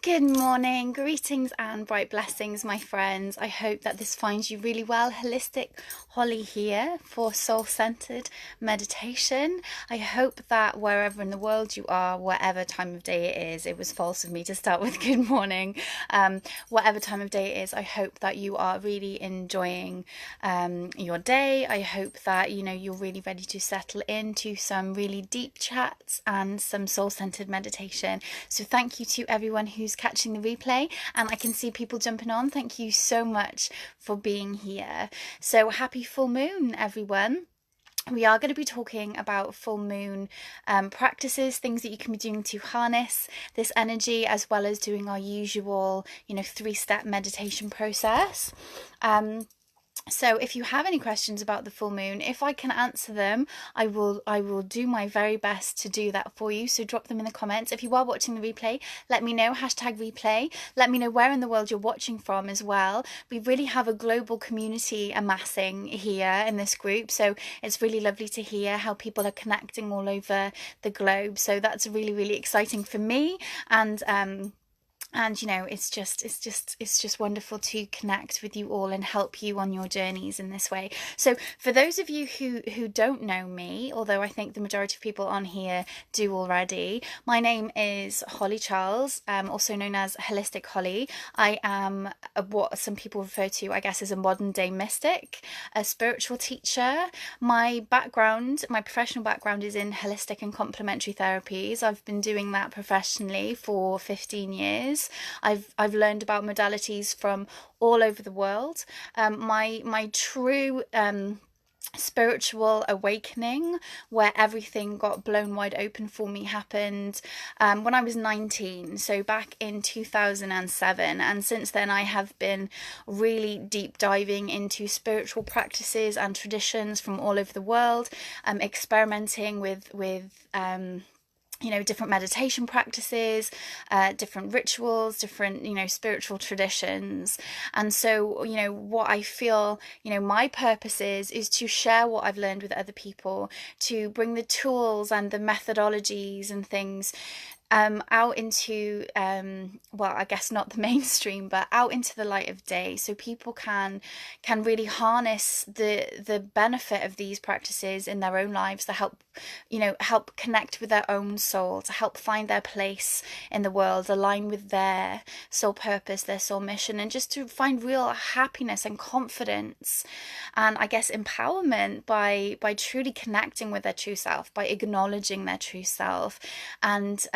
Good morning, greetings and bright blessings, my friends. I hope that this finds you really well. Holistic Holly here for soul-centered meditation. I hope that wherever in the world you are, whatever time of day it is, it was false of me to start with good morning. Whatever time of day it is, I hope that you are really enjoying your day. I hope that you're really ready to settle into some really deep chats and some soul-centered meditation. So thank you to everyone who's catching the replay, and I can see people jumping on. Thank you so much for being here. So happy full moon, everyone. We are going to be talking about full moon practices, things that you can be doing to harness this energy, as well as doing our usual, 3-step meditation process. So if you have any questions about the full moon, if I can answer them, I will do my very best to do that for you. So drop them in the comments. If you are watching the replay, let me know, #replay. Let me know where in the world you're watching from as well. We really have a global community amassing here in this group. So it's really lovely to hear how people are connecting all over the globe. So that's really, really exciting for me. And it's just wonderful to connect with you all and help you on your journeys in this way. So for those of you who don't know me, although I think the majority of people on here do already, my name is Holly Charles, also known as Holistic Holly. I am what some people refer to, I guess, as a modern day mystic, a spiritual teacher. My professional background is in holistic and complementary therapies. I've been doing that professionally for 15 years. I've learned about modalities from all over the world. My true spiritual awakening, where everything got blown wide open for me, happened when I was 19, so back in 2007. And since then I have been really deep diving into spiritual practices and traditions from all over the world, experimenting with different meditation practices, different rituals, different, spiritual traditions. And so, what I feel, my purpose is to share what I've learned with other people, to bring the tools and the methodologies and things out into, I guess not the mainstream, but out into the light of day, so people can really harness the benefit of these practices in their own lives, to help connect with their own soul, to help find their place in the world, align with their soul purpose, their soul mission, and just to find real happiness and confidence and, I guess, empowerment by truly connecting with their true self, by acknowledging their true self, and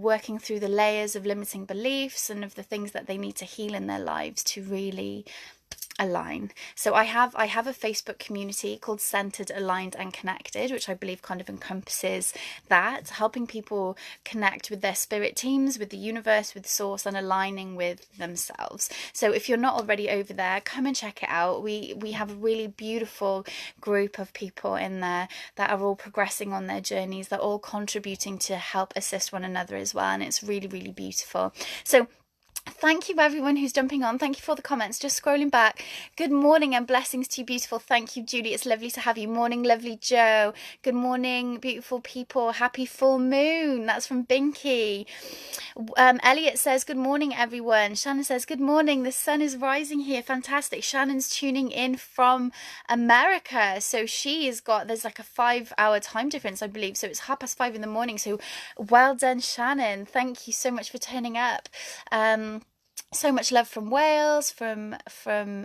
working through the layers of limiting beliefs and of the things that they need to heal in their lives to really align. So I have a Facebook community called Centered, Aligned and Connected, which I believe kind of encompasses that, helping people connect with their spirit teams, with the universe, with source, and aligning with themselves. So if you're not already over there, come and check it out. We have a really beautiful group of people in there that are all progressing on their journeys. They're all contributing to help assist one another as well, and it's really, really beautiful. So thank you everyone who's jumping on. Thank you for the comments. Just scrolling back. Good morning and blessings to you, beautiful. Thank you, Julie. It's lovely to have you. Morning, lovely Joe. Good morning, beautiful people. Happy full moon. That's from Binky. Elliot says, good morning, everyone. Shannon says, good morning. The sun is rising here. Fantastic. Shannon's tuning in from America. So there's like a 5-hour time difference, I believe. So it's 5:30 in the morning. So well done, Shannon. Thank you so much for turning up. So much love from Wales, from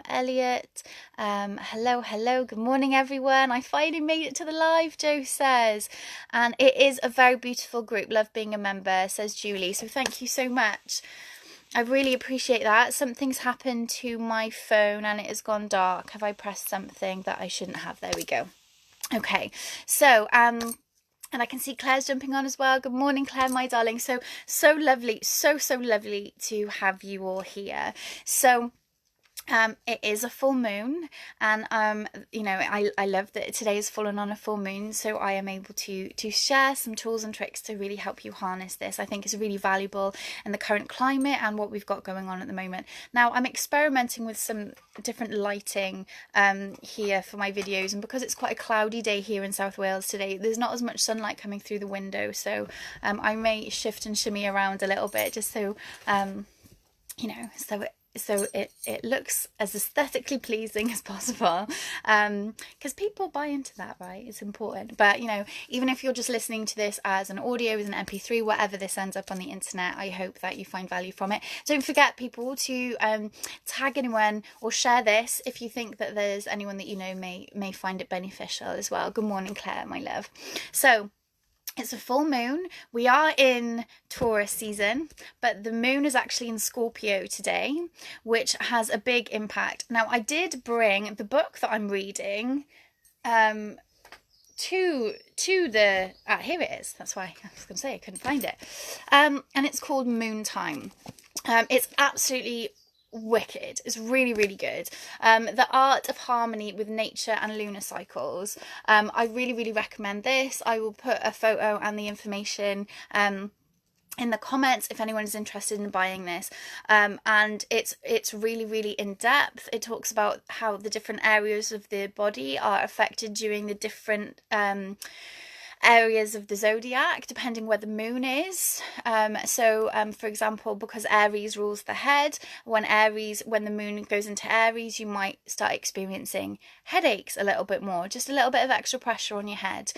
Elliot. Hello, good morning everyone. I finally made it to the live, Joe says, and it is a very beautiful group. Love being a member, says Julie, so thank you so much. I really appreciate that. Something's happened to my phone and it has gone dark. Have I pressed something that I shouldn't have? There we go. Okay, so and I can see Claire's jumping on as well. Good morning, Claire, my darling. So lovely, so lovely to have you all here. So It is a full moon, and I love that today is fallen on a full moon, so I am able to share some tools and tricks to really help you harness this. I think it's really valuable in the current climate and what we've got going on at the moment. Now, I'm experimenting with some different lighting here for my videos, and because it's quite a cloudy day here in South Wales today, there's not as much sunlight coming through the window, so I may shift and shimmy around a little bit just so so it looks as aesthetically pleasing as possible, because people buy into that, right? It's important. But even if you're just listening to this as an audio, as an MP3, whatever this ends up on the internet, I hope that you find value from it. Don't forget, people, to tag anyone or share this if you think that there's anyone that may find it beneficial as well. Good morning, Claire, my love. So it's a full moon. We are in Taurus season, but the moon is actually in Scorpio today, which has a big impact. Now, I did bring the book that I'm reading to the here it is. That's why I was going to say I couldn't find it. And it's called Moon Time. It's absolutely wicked. It's really, really good. The Art of Harmony with Nature and Lunar Cycles. I really, really recommend this. I will put a photo and the information in the comments if anyone is interested in buying this. And it's really, really in depth. It talks about how the different areas of the body are affected during the different areas of the zodiac, depending where the moon is. For example, because Aries rules the head, when the moon goes into Aries, you might start experiencing headaches a little bit more, just a little bit of extra pressure on your head.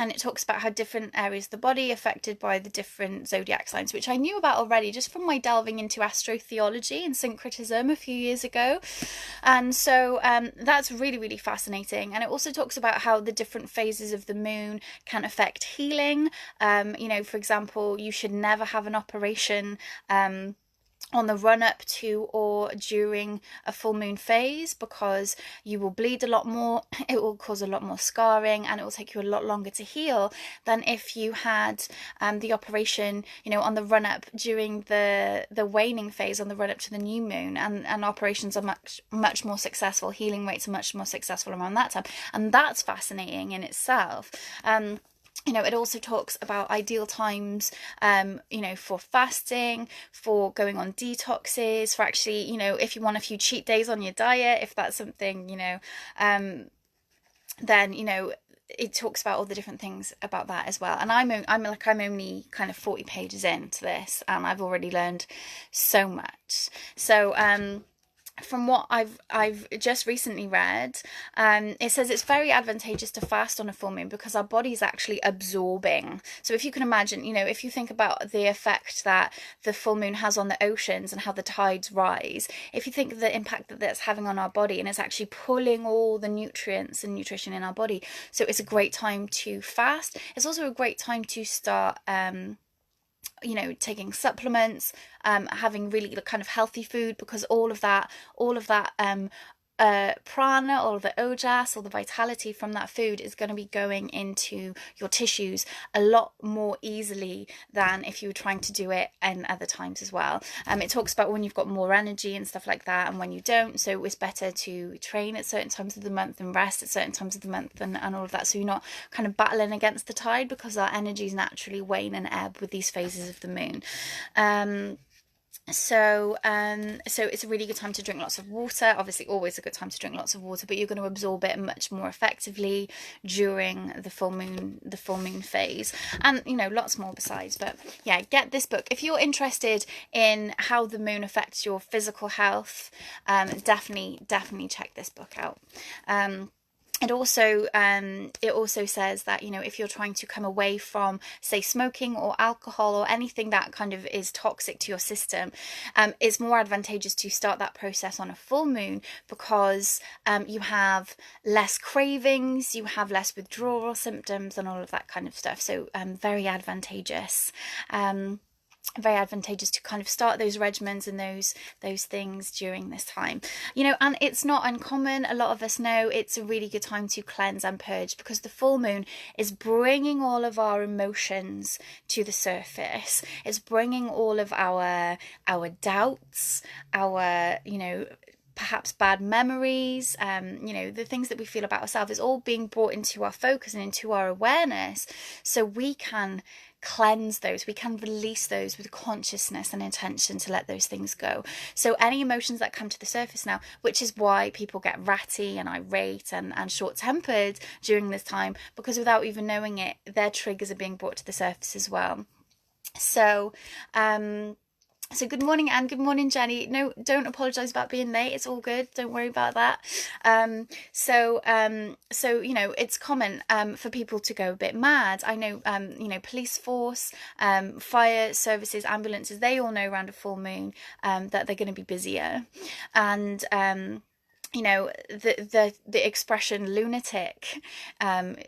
And it talks about how different areas of the body are affected by the different zodiac signs, which I knew about already just from my delving into astrotheology and syncretism a few years ago. And so that's really, really fascinating. And it also talks about how the different phases of the moon can affect healing. For example, you should never have an operation on the run up to or during a full moon phase, because you will bleed a lot more, it will cause a lot more scarring, and it will take you a lot longer to heal than if you had the operation on the run up during the waning phase, on the run up to the new moon, and operations are much more successful, healing rates are much more successful around that time, and that's fascinating in itself. It also talks about ideal times, for fasting, for going on detoxes, for actually, if you want a few cheat days on your diet, if that's something, then, it talks about all the different things about that as well. And I'm only kind of 40 pages into this, and I've already learned so much. So, from what I've just recently read, it says it's very advantageous to fast on a full moon because our body's actually absorbing. So if you can imagine, if you think about the effect that the full moon has on the oceans and how the tides rise, if you think of the impact that that's having on our body, and it's actually pulling all the nutrients and nutrition in our body, so it's a great time to fast. It's also a great time to start taking supplements, having really kind of healthy food, because all of that prana, all of the ojas, all the vitality from that food is going to be going into your tissues a lot more easily than if you were trying to do it in other times as well. It talks about when you've got more energy and stuff like that, and when you don't, so it's better to train at certain times of the month and rest at certain times of the month, and all of that, so you're not kind of battling against the tide, because our energies naturally wane and ebb with these phases of the moon. So it's a really good time to drink lots of water. Obviously, always a good time to drink lots of water, but you're going to absorb it much more effectively during the full moon phase, and lots more besides. But yeah, get this book if you're interested in how the moon affects your physical health. Definitely check this book out. It also says that, if you're trying to come away from, say, smoking or alcohol or anything that kind of is toxic to your system, it's more advantageous to start that process on a full moon, because you have less cravings, you have less withdrawal symptoms and all of that kind of stuff. So very advantageous. very advantageous to kind of start those regimens and those things during this time, you know. And it's not uncommon, a lot of us know it's a really good time to cleanse and purge, because the full moon is bringing all of our emotions to the surface. It's bringing all of our doubts, our, you know, perhaps bad memories, you know, the things that we feel about ourselves is all being brought into our focus and into our awareness, so we can cleanse those, we can release those with consciousness and intention to let those things go. So any emotions that come to the surface now, which is why people get ratty and irate and short-tempered during this time, because without even knowing it, their triggers are being brought to the surface as well. So so good morning, Anne. Good morning, Jenny. No, don't apologise about being late. It's all good. Don't worry about that. So you know, it's common for people to go a bit mad. I know, you know, police force, fire services, ambulances, they all know around a full moon that they're going to be busier. And you know, the expression lunatic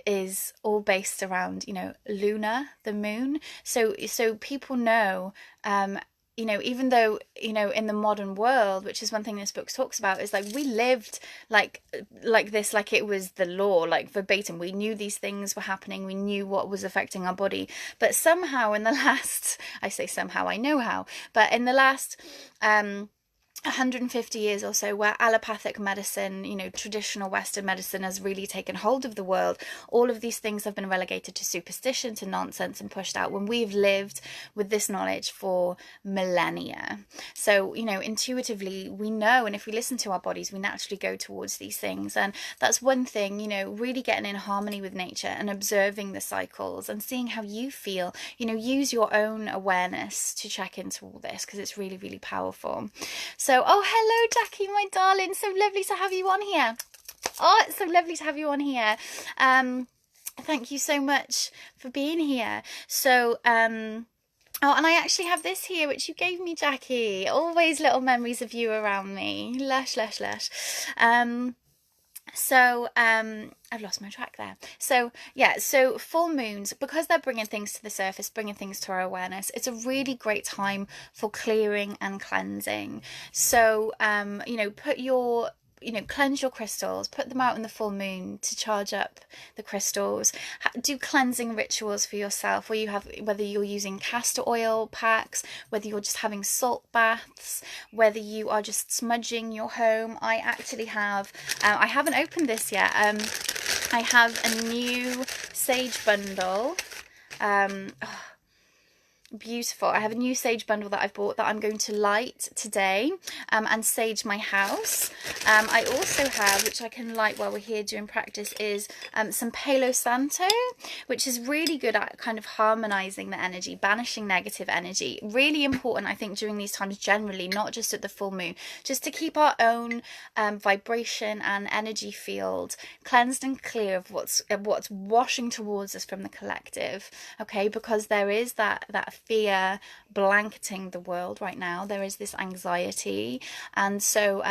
is all based around, you know, Luna, the moon. So people know, you know, even though, you know, in the modern world, which is one thing this book talks about, is like we lived like this, like it was the law, like verbatim. We knew these things were happening. We knew what was affecting our body. But somehow in the last, I say somehow, I know how, but in the last 150 years or so, where allopathic medicine, you know, traditional Western medicine has really taken hold of the world, all of these things have been relegated to superstition, to nonsense, and pushed out when we've lived with this knowledge for millennia. So, you know, intuitively we know, and if we listen to our bodies, we naturally go towards these things. And that's one thing, you know, really getting in harmony with nature and observing the cycles and seeing how you feel. You know, use your own awareness to check into all this, because it's really, really powerful. So, oh, hello, Jackie, my darling. So lovely to have you on here. Oh, it's so lovely to have you on here. Thank you so much for being here. So, oh, and I actually have this here, which you gave me, Jackie. Always little memories of you around me. Lush, lush, lush. So I've lost my track there. So yeah, so full moons, because they're bringing things to the surface, bringing things to our awareness, it's a really great time for clearing and cleansing. So you know, cleanse your crystals, put them out in the full moon to charge up the crystals. Do cleansing rituals for yourself, whether you're using castor oil packs, whether you're just having salt baths, whether you are just smudging your home. I actually have, I haven't opened this yet. I have a new sage bundle. Beautiful. I have a new sage bundle that I've bought that I'm going to light today and sage my house. I also have, which I can light while we're here doing practice, is some Palo Santo, which is really good at kind of harmonizing the energy, banishing negative energy. Really important, I think, during these times generally, not just at the full moon, just to keep our own vibration and energy field cleansed and clear of what's washing towards us from the collective. Okay, because there is that fear blanketing the world right now. There is this anxiety, and so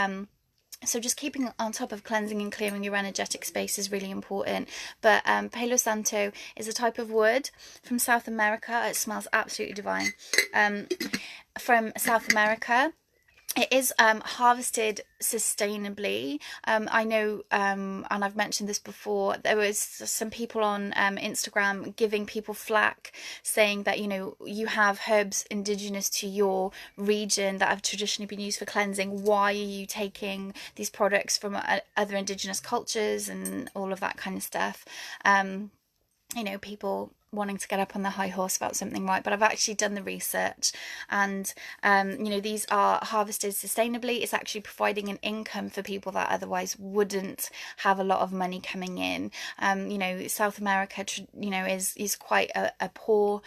just keeping on top of cleansing and clearing your energetic space is really important. But Palo Santo is a type of wood from South America. It smells absolutely divine. From South America. It is harvested sustainably. I know, and I've mentioned this before, there was some people on Instagram giving people flack, saying that, you know, you have herbs indigenous to your region that have traditionally been used for cleansing. Why are you taking these products from other indigenous cultures and all of that kind of stuff? You know, people wanting to get up on the high horse about something, right? But I've actually done the research, and you know, these are harvested sustainably. It's actually providing an income for people that otherwise wouldn't have a lot of money coming in. You know, South America, you know, is quite a poor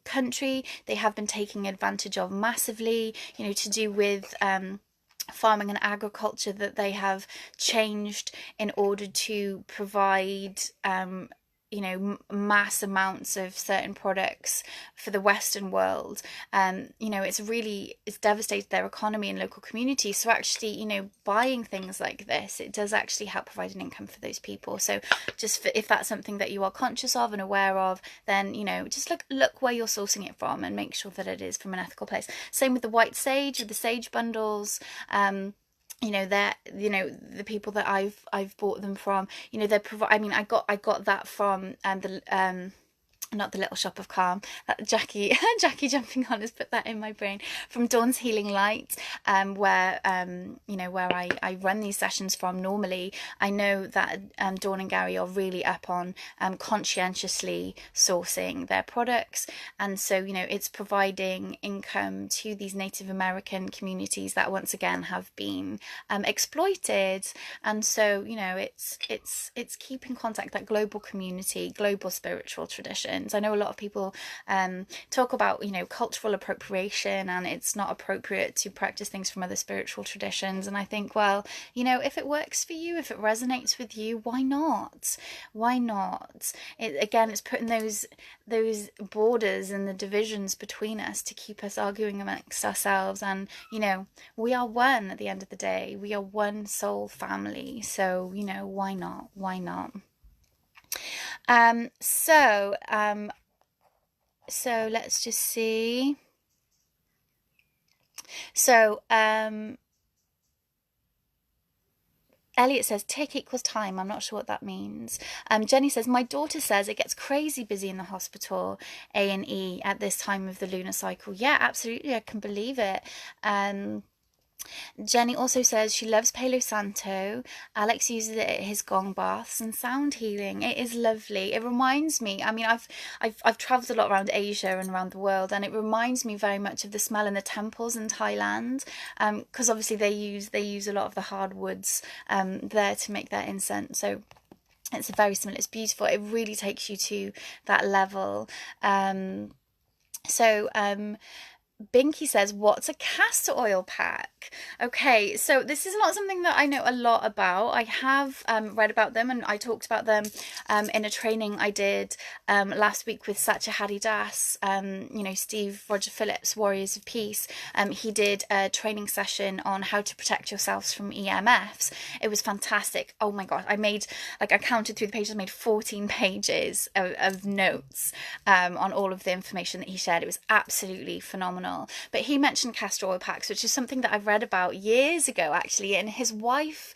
country. They have been taking advantage of massively, you know, to do with farming and agriculture that they have changed in order to provide mass amounts of certain products for the Western world. It's devastated their economy and local communities. So actually, buying things like this, it does actually help provide an income for those people. So if that's something that you are conscious of and aware of, then just look where you're sourcing it from and make sure that it is from an ethical place. Same with the white sage, with the sage bundles. The people that I've bought them from, they're I mean, I got that from the not the Little Shop of Calm. Jackie Jackie jumping on has put that in my brain, from Dawn's Healing Light, where where I run these sessions from normally. I know that Dawn and Gary are really up on conscientiously sourcing their products, and so it's providing income to these Native American communities that once again have been exploited. And so it's keeping contact, that global community, global spiritual tradition. I know a lot of people talk about cultural appropriation, and it's not appropriate to practice things from other spiritual traditions. And I think, well, if it works for you, if it resonates with you, why not? Why not? It's putting those borders and the divisions between us to keep us arguing amongst ourselves. And we are one at the end of the day. We are one soul family. So why not? Why not? So let's just see. So Elliot says tick equals time. I'm not sure what that means. Jenny says, my daughter says it gets crazy busy in the hospital, A&E, at this time of the lunar cycle. Yeah, absolutely, I can believe it. Jenny also says she loves Palo Santo. Alex uses it at his gong baths and sound healing. It is lovely. It reminds me, I mean, I've travelled a lot around Asia and around the world, and it reminds me very much of the smell in the temples in Thailand, because obviously they use a lot of the hardwoods there to make their incense. So it's very similar. It's beautiful. It really takes you to that level. Binky says, what's a castor oil pack? Okay, so this is not something that I know a lot about. I have read about them, and I talked about them in a training I did last week with Satya Haridas, Steve Roger Phillips, Warriors of Peace. He did a training session on how to protect yourselves from EMFs. It was fantastic. Oh my god, I counted through the pages, I made 14 pages of notes on all of the information that he shared. It was absolutely phenomenal. But he mentioned castor oil packs, which is something that I've read about years ago, actually, in his wife's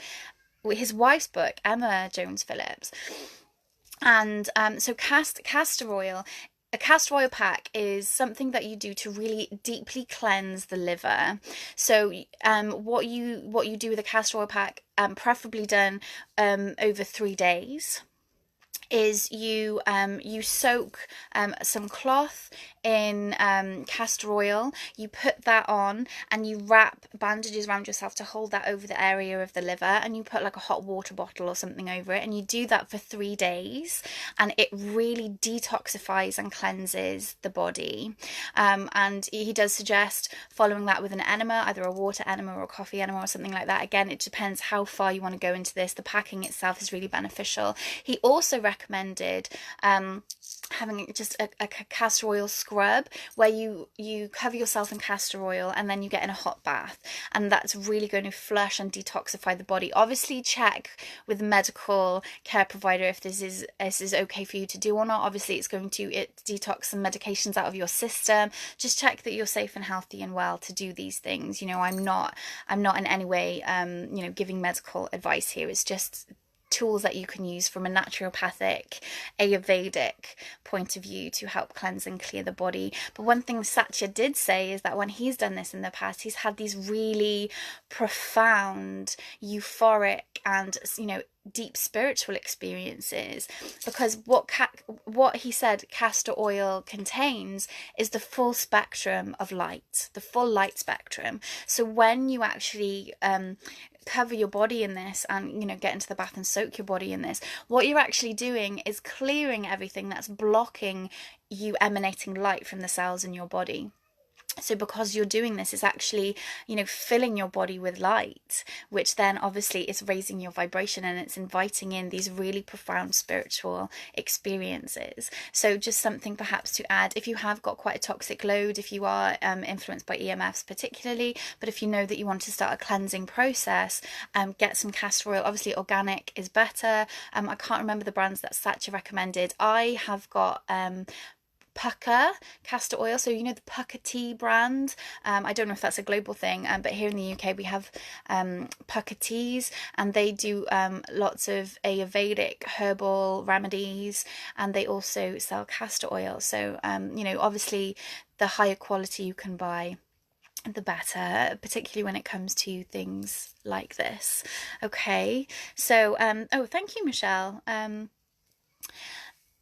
book, Emma Jones Phillips. And so castor oil. A castor oil pack is something that you do to really deeply cleanse the liver. So what you do with a castor oil pack, preferably done over 3 days, is you soak some cloth in castor oil. You put that on and you wrap bandages around yourself to hold that over the area of the liver, and you put like a hot water bottle or something over it, and you do that for 3 days, and it really detoxifies and cleanses the body. And he does suggest following that with an enema, either a water enema or a coffee enema or something like that. Again, it depends how far you want to go into this. The packing itself is really beneficial. He also recommended having just a castor oil scrub, where you cover yourself in castor oil and then you get in a hot bath, and that's really going to flush and detoxify the body. Obviously check with the medical care provider if this is okay for you to do or not. Obviously it's going to detox some medications out of your system. Just check that you're safe and healthy and well to do these things. I'm not in any way giving medical advice here. It's just tools that you can use from a naturopathic, Ayurvedic point of view to help cleanse and clear the body. But one thing Satya did say is that when he's done this in the past, he's had these really profound, euphoric and deep spiritual experiences, because what he said castor oil contains is the full spectrum of light, the full light spectrum. So when you actually cover your body in this and get into the bath and soak your body in this, what you're actually doing is clearing everything that's blocking you emanating light from the cells in your body. So because you're doing this, it's actually, filling your body with light, which then obviously is raising your vibration, and it's inviting in these really profound spiritual experiences. So just something perhaps to add, if you have got quite a toxic load, if you are influenced by EMFs particularly, but if you know that you want to start a cleansing process, get some castor oil. Obviously organic is better. I can't remember the brands that Sacha recommended. I have got Pukka castor oil, so the Pukka tea brand. I don't know if that's a global thing, but here in the UK we have Pukka teas, and they do lots of Ayurvedic herbal remedies, and they also sell castor oil. So obviously the higher quality you can buy, the better, particularly when it comes to things like this. Okay, so oh, thank you, Michelle.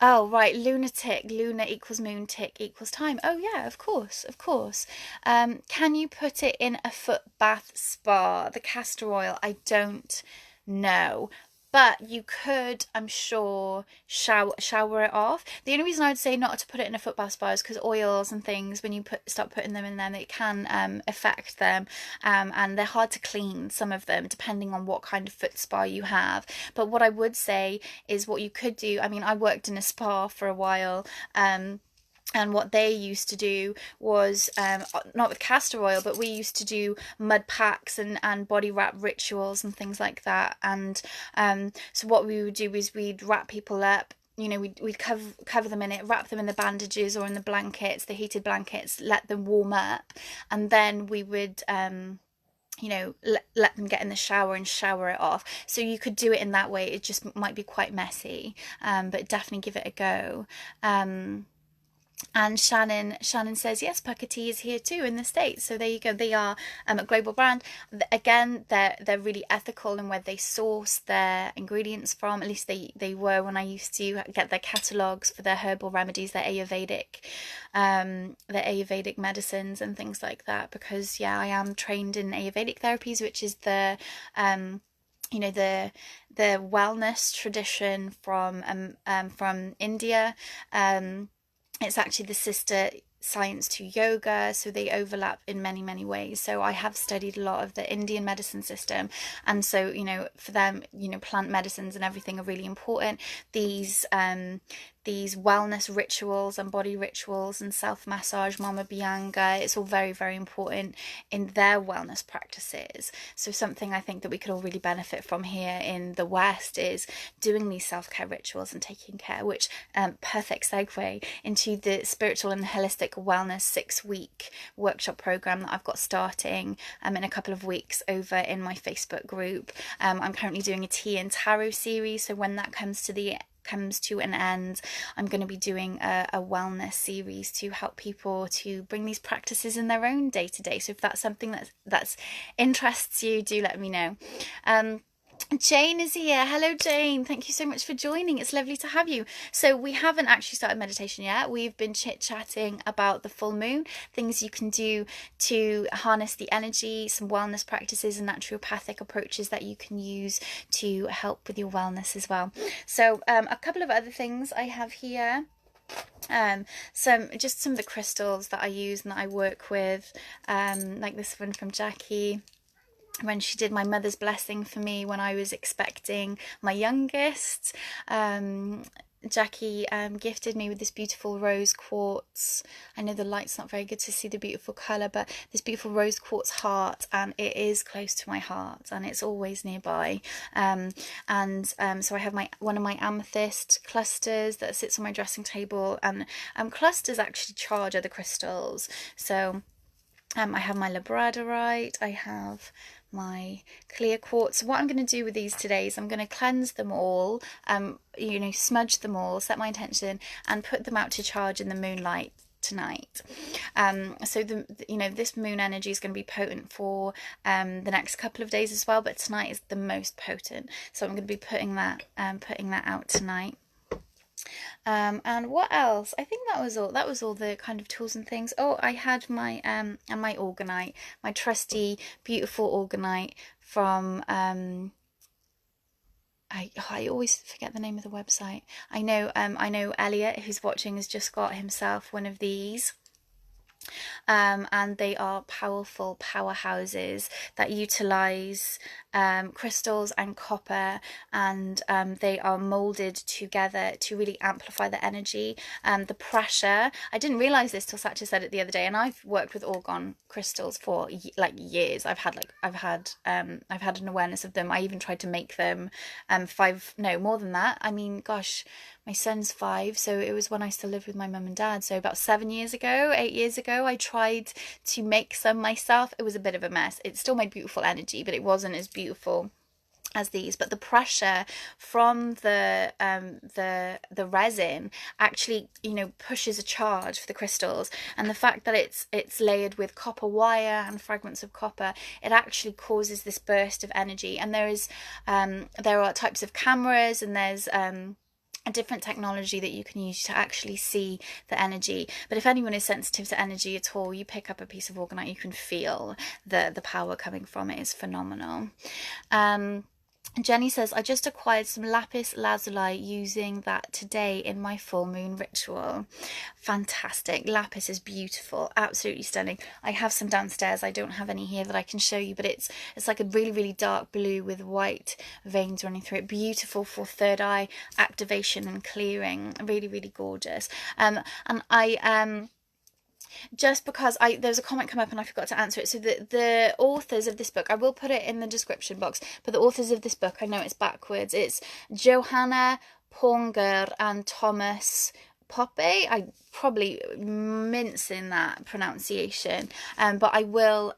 Oh, right, lunatic, luna equals moon, tick equals time. Oh, yeah, of course, of course. Can you put it in a foot bath spa? The castor oil, I don't know. But you could, I'm sure, shower it off. The only reason I would say not to put it in a foot bath spa is because oils and things, when you start putting them in them, it can affect them, and they're hard to clean, some of them, depending on what kind of foot spa you have. But what I would say is what you could do. I mean, I worked in a spa for a while. And what they used to do was, not with castor oil, but we used to do mud packs and body wrap rituals and things like that. And so what we would do is we'd wrap people up. We'd cover them in it, wrap them in the bandages or in the blankets, the heated blankets, let them warm up, and then we would let them get in the shower and shower it off. So you could do it in that way. It just might be quite messy, but definitely give it a go. And Shannon says, yes, Pukka tea is here too in the States. So there you go. They are a global brand. Again, they're really ethical in where they source their ingredients from. At least they were when I used to get their catalogues for their herbal remedies, their Ayurvedic medicines and things like that. Because I am trained in Ayurvedic therapies, which is the the wellness tradition from India. It's actually the sister science to yoga, so they overlap in many, many ways. So I have studied a lot of the Indian medicine system, and so for them, plant medicines and everything are really important. These wellness rituals and body rituals and self-massage, Mama Bianga, it's all very, very important in their wellness practices. So something I think that we could all really benefit from here in the West is doing these self-care rituals and taking care, which perfect segue into the spiritual and holistic wellness 6-week workshop program that I've got starting in a couple of weeks over in my Facebook group. I'm currently doing a tea and tarot series, so when that comes to an end, I'm going to be doing a wellness series to help people to bring these practices in their own day to day. So if that's something that's interests you, do let me know. Jane is here. Hello, Jane. Thank you so much for joining. It's lovely to have you. So we haven't actually started meditation yet. We've been chit-chatting about the full moon, things you can do to harness the energy, some wellness practices and naturopathic approaches that you can use to help with your wellness as well. So a couple of other things I have here. Some of the crystals that I use and that I work with, like this one from Jackie, when she did my mother's blessing for me when I was expecting my youngest. Jackie gifted me with this beautiful rose quartz. I know the light's not very good to see the beautiful colour, but this beautiful rose quartz heart, and it is close to my heart and it's always nearby. So I have one of my amethyst clusters that sits on my dressing table, and clusters actually charge other crystals. So I have my labradorite, I have my clear quartz. What I'm going to do with these today is I'm going to cleanse them all, smudge them all, set my intention, and put them out to charge in the moonlight tonight. So this moon energy is going to be potent for the next couple of days as well, but tonight is the most potent. So I'm going to be putting that out tonight. And what else? I think that was all the kind of tools and things. Oh, I had my my orgonite, my trusty beautiful orgonite from I always forget the name of the website. I know Elliot, who's watching, has just got himself one of these. And they are powerful powerhouses that utilize crystals and copper, and they are molded together to really amplify the energy, the pressure. I didn't realize this till Satya said it the other day, and I've worked with orgone crystals for like years. I've had an awareness of them. I even tried to make them five, no, more than that. I mean, gosh, my son's 5, so it was when I still lived with my mum and dad. So about 7 years ago, 8 years ago, I tried to make some myself. It was a bit of a mess. It still made beautiful energy, but it wasn't as beautiful as these. But the pressure from the resin actually, you know, pushes a charge for the crystals, and the fact that it's layered with copper wire and fragments of copper, it actually causes this burst of energy. And there are types of cameras, and there's a different technology that you can use to actually see the energy. But if anyone is sensitive to energy at all, you pick up a piece of orgonite, you can feel the power coming from it is phenomenal. Jenny says, I just acquired some lapis lazuli using that today in my full moon ritual. Fantastic. Lapis is beautiful, absolutely stunning. I have some downstairs. I don't have any here that I can show you, but it's like a really, really dark blue with white veins running through it. Beautiful for third eye activation and clearing. Really, really gorgeous. And I just because there's a comment come up and I forgot to answer it. So the authors of this book, I will put it in the description box, but the authors of this book, I know it's backwards, it's Johanna Ponger and Thomas Poppe. I probably mincing that pronunciation, but I will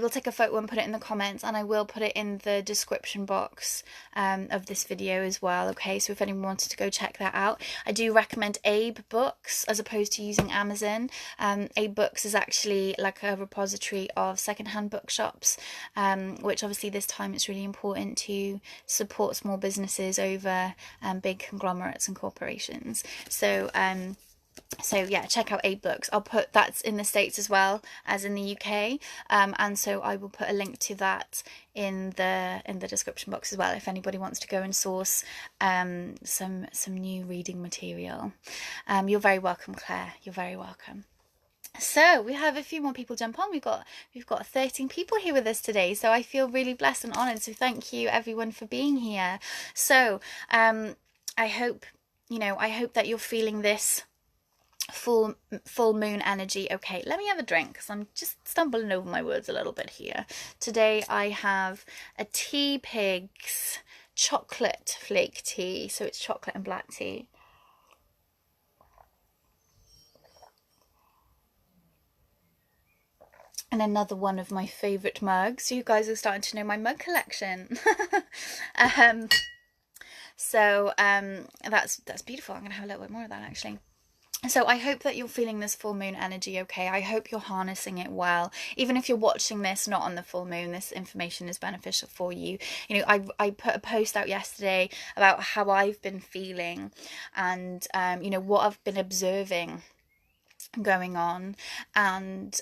take a photo and put it in the comments, and I will put it in the description box of this video as well. Okay, so if anyone wanted to go check that out, I do recommend Abe Books as opposed to using Amazon. Abe Books is actually like a repository of secondhand bookshops, which obviously this time it's really important to support small businesses over big conglomerates and corporations. So yeah, check out Abe Books. I'll put that's in the States as well as in the UK, and so I will put a link to that in the description box as well if anybody wants to go and source some new reading material. You're very welcome, Claire. You're very welcome. So we have a few more people jump on. We've got 13 people here with us today, so I feel really blessed and honoured. So thank you everyone for being here. So I hope that you're feeling this full moon energy. Okay, let me have a drink because I'm just stumbling over my words a little bit here. Today I have a Tea Pigs chocolate flake tea, so it's chocolate and black tea. And another one of my favourite mugs. You guys are starting to know my mug collection. So that's beautiful. I'm gonna have a little bit more of that actually. So I hope that you're feeling this full moon energy okay. I hope you're harnessing it well. Even if you're watching this not on the full moon, this information is beneficial for you. You know, I put a post out yesterday about how I've been feeling and you know, what I've been observing going on, and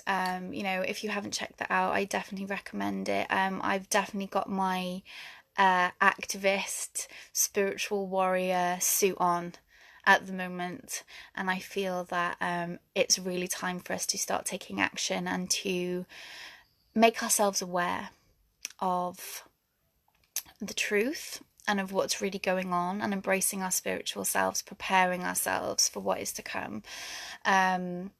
you know, if you haven't checked that out, I definitely recommend it. I've definitely got my activist spiritual warrior suit on at the moment, and I feel that it's really time for us to start taking action and to make ourselves aware of the truth and of what's really going on, and embracing our spiritual selves, preparing ourselves for what is to come. And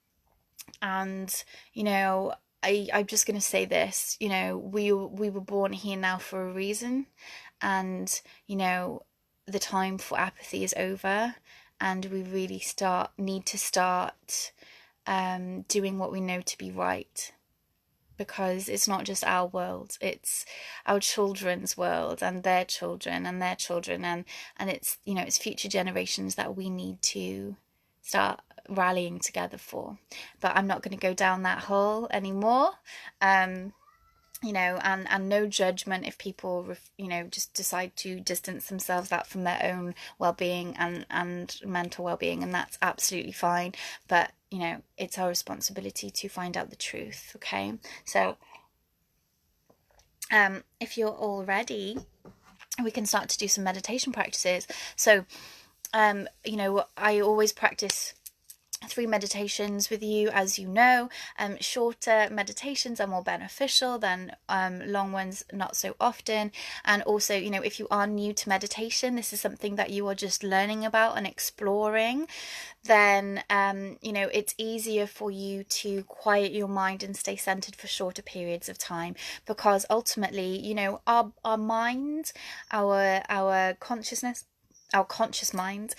you know, I'm just going to say this, you know, we were born here now for a reason, and you know, the time for apathy is over, and we really need to start doing what we know to be right, because it's not just our world, it's our children's world and their children and their children, and it's, you know, it's future generations that we need to start rallying together for. But I'm not going to go down that hole anymore. You know, and no judgment if people, you know, just decide to distance themselves out from their own well-being and mental well-being, and that's absolutely fine. But, you know, it's our responsibility to find out the truth, okay? So, if you're all ready, we can start to do some meditation practices. So, you know, I always practice 3 meditations with you. As you know, shorter meditations are more beneficial than long ones, not so often. And also, you know, if you are new to meditation, this is something that you are just learning about and exploring, then you know, it's easier for you to quiet your mind and stay centered for shorter periods of time, because ultimately, you know, our mind, our consciousness, our conscious mind,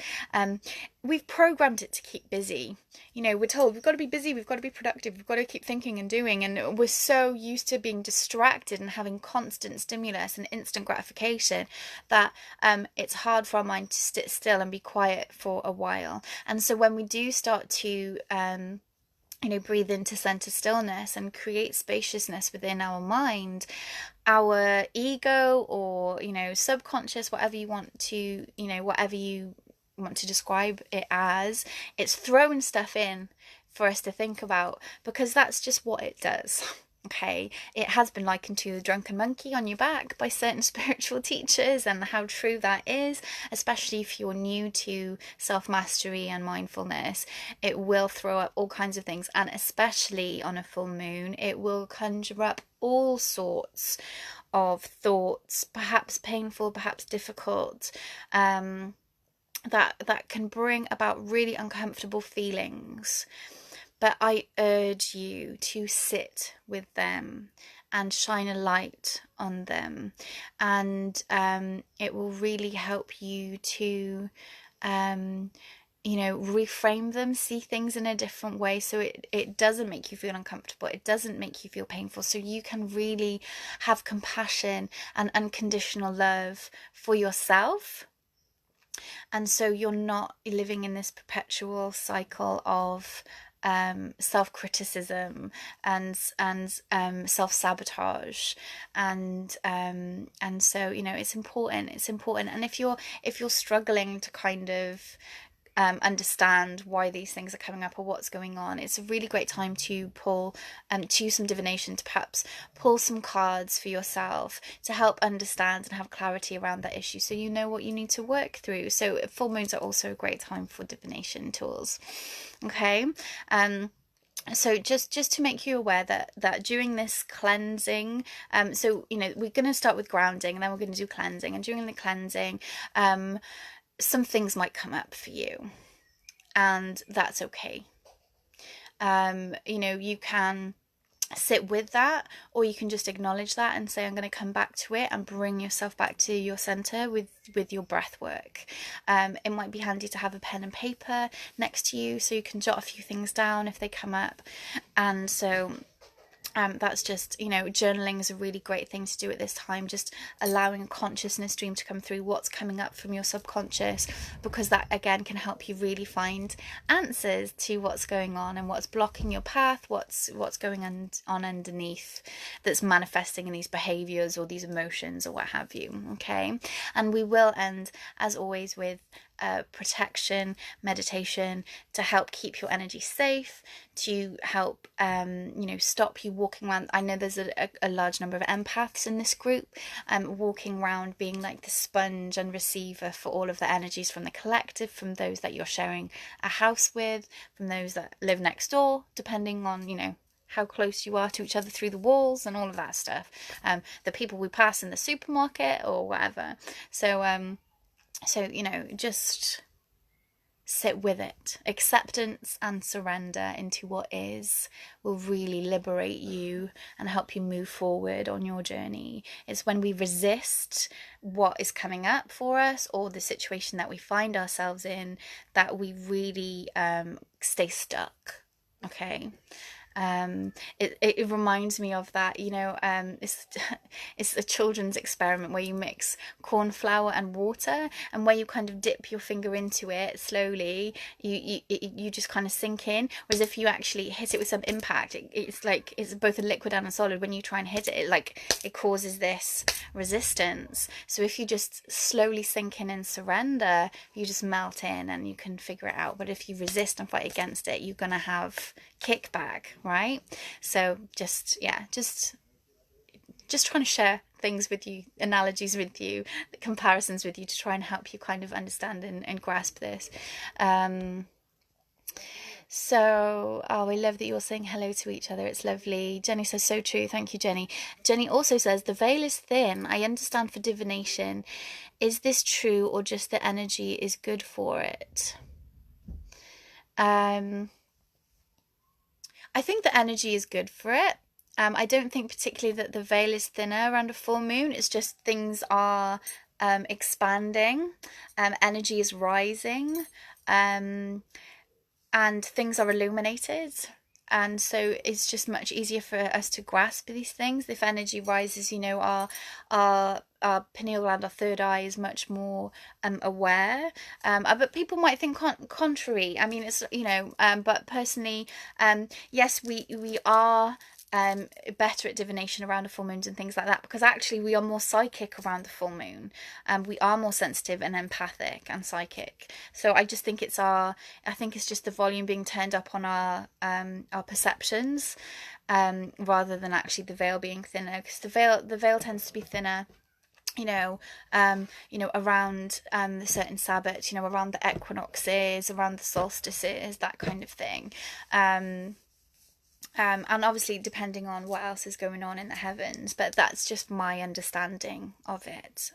we've programmed it to keep busy. You know, we're told we've got to be busy, we've got to be productive, we've got to keep thinking and doing, and we're so used to being distracted and having constant stimulus and instant gratification that it's hard for our mind to sit still and be quiet for a while. And so when we do start to you know, breathe into center stillness and create spaciousness within our mind, our ego, or, you know, subconscious, whatever you want to, you know, whatever you want to describe it as, it's throwing stuff in for us to think about, because that's just what it does. Okay, it has been likened to the drunken monkey on your back by certain spiritual teachers, and how true that is, especially if you're new to self-mastery and mindfulness. It will throw up all kinds of things, and especially on a full moon, it will conjure up all sorts of thoughts, perhaps painful, perhaps difficult, that can bring about really uncomfortable feelings. But I urge you to sit with them and shine a light on them, and it will really help you to you know, reframe them, see things in a different way, so it doesn't make you feel uncomfortable, it doesn't make you feel painful, so you can really have compassion and unconditional love for yourself. And so you're not living in this perpetual cycle of self-criticism and self-sabotage, and so, you know, it's important. And if you're struggling to kind of understand why these things are coming up or what's going on, it's a really great time to pull to use some divination, to perhaps pull some cards for yourself to help understand and have clarity around that issue, so you know what you need to work through. So full moons are also a great time for divination tools. Okay. So just to make you aware that during this cleansing, so, you know, we're going to start with grounding, and then we're going to do cleansing, and during the cleansing, some things might come up for you, and that's okay. You know, you can sit with that, or you can just acknowledge that and say, I'm going to come back to it, and bring yourself back to your center with your breath work. It might be handy to have a pen and paper next to you, so you can jot a few things down if they come up. And so that's just, you know, journaling is a really great thing to do at this time, just allowing a consciousness stream to come through what's coming up from your subconscious, because that again can help you really find answers to what's going on and what's blocking your path, what's going on underneath, that's manifesting in these behaviors or these emotions or what have you. Okay, and we will end as always with protection meditation to help keep your energy safe, to help you know, stop you walking around. I know there's a large number of empaths in this group, walking around being like the sponge and receiver for all of the energies from the collective, from those that you're sharing a house with, from those that live next door, depending on, you know, how close you are to each other through the walls and all of that stuff, the people we pass in the supermarket or whatever. So you know, just sit with it. Acceptance and surrender into what is will really liberate you and help you move forward on your journey. It's when we resist what is coming up for us, or the situation that we find ourselves in, that we really stay stuck. Okay. It reminds me of that, you know, it's a children's experiment where you mix corn flour and water, and where you kind of dip your finger into it slowly, you just kind of sink in. Whereas if you actually hit it with some impact, it's like it's both a liquid and a solid. When you try and hit it, it causes this resistance. So if you just slowly sink in and surrender, you just melt in and you can figure it out. But if you resist and fight against it, you're gonna have kickback, right? So just trying to share things with you, analogies with you, comparisons with you, to try and help you kind of understand and grasp this. So, oh, I love that you're saying hello to each other. It's lovely. Jenny says, so true. Thank you, Jenny. Jenny also says, the veil is thin. I understand for divination. Is this true or just the energy is good for it? Um, I think the energy is good for it. I don't think particularly that the veil is thinner around a full moon. It's just things are expanding, energy is rising. Um, and things are illuminated. And so it's just much easier for us to grasp these things. If energy rises, our pineal gland, our third eye, is much more aware. But people might think contrary. I mean, it's but personally, yes, we are better at divination around the full moons and things like that, because actually we are more psychic around the full moon, and we are more sensitive and empathic and psychic. So I think it's just the volume being turned up on our perceptions, rather than actually the veil being thinner, because the veil tends to be thinner, around the certain Sabbath, around the equinoxes, around the solstices, that kind of thing. And obviously depending on what else is going on in the heavens, but that's just my understanding of it.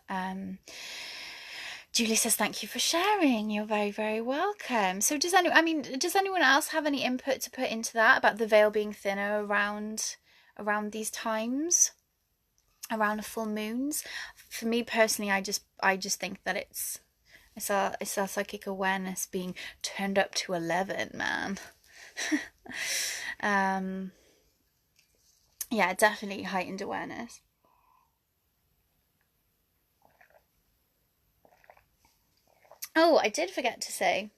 Julie says, thank you for sharing. You're very, very welcome. So does anyone else have any input to put into that about the veil being thinner around these times, around the full moons? For me personally, I just think that it's our psychic awareness being turned up to 11, man. Yeah, definitely heightened awareness. Oh, I did forget to say,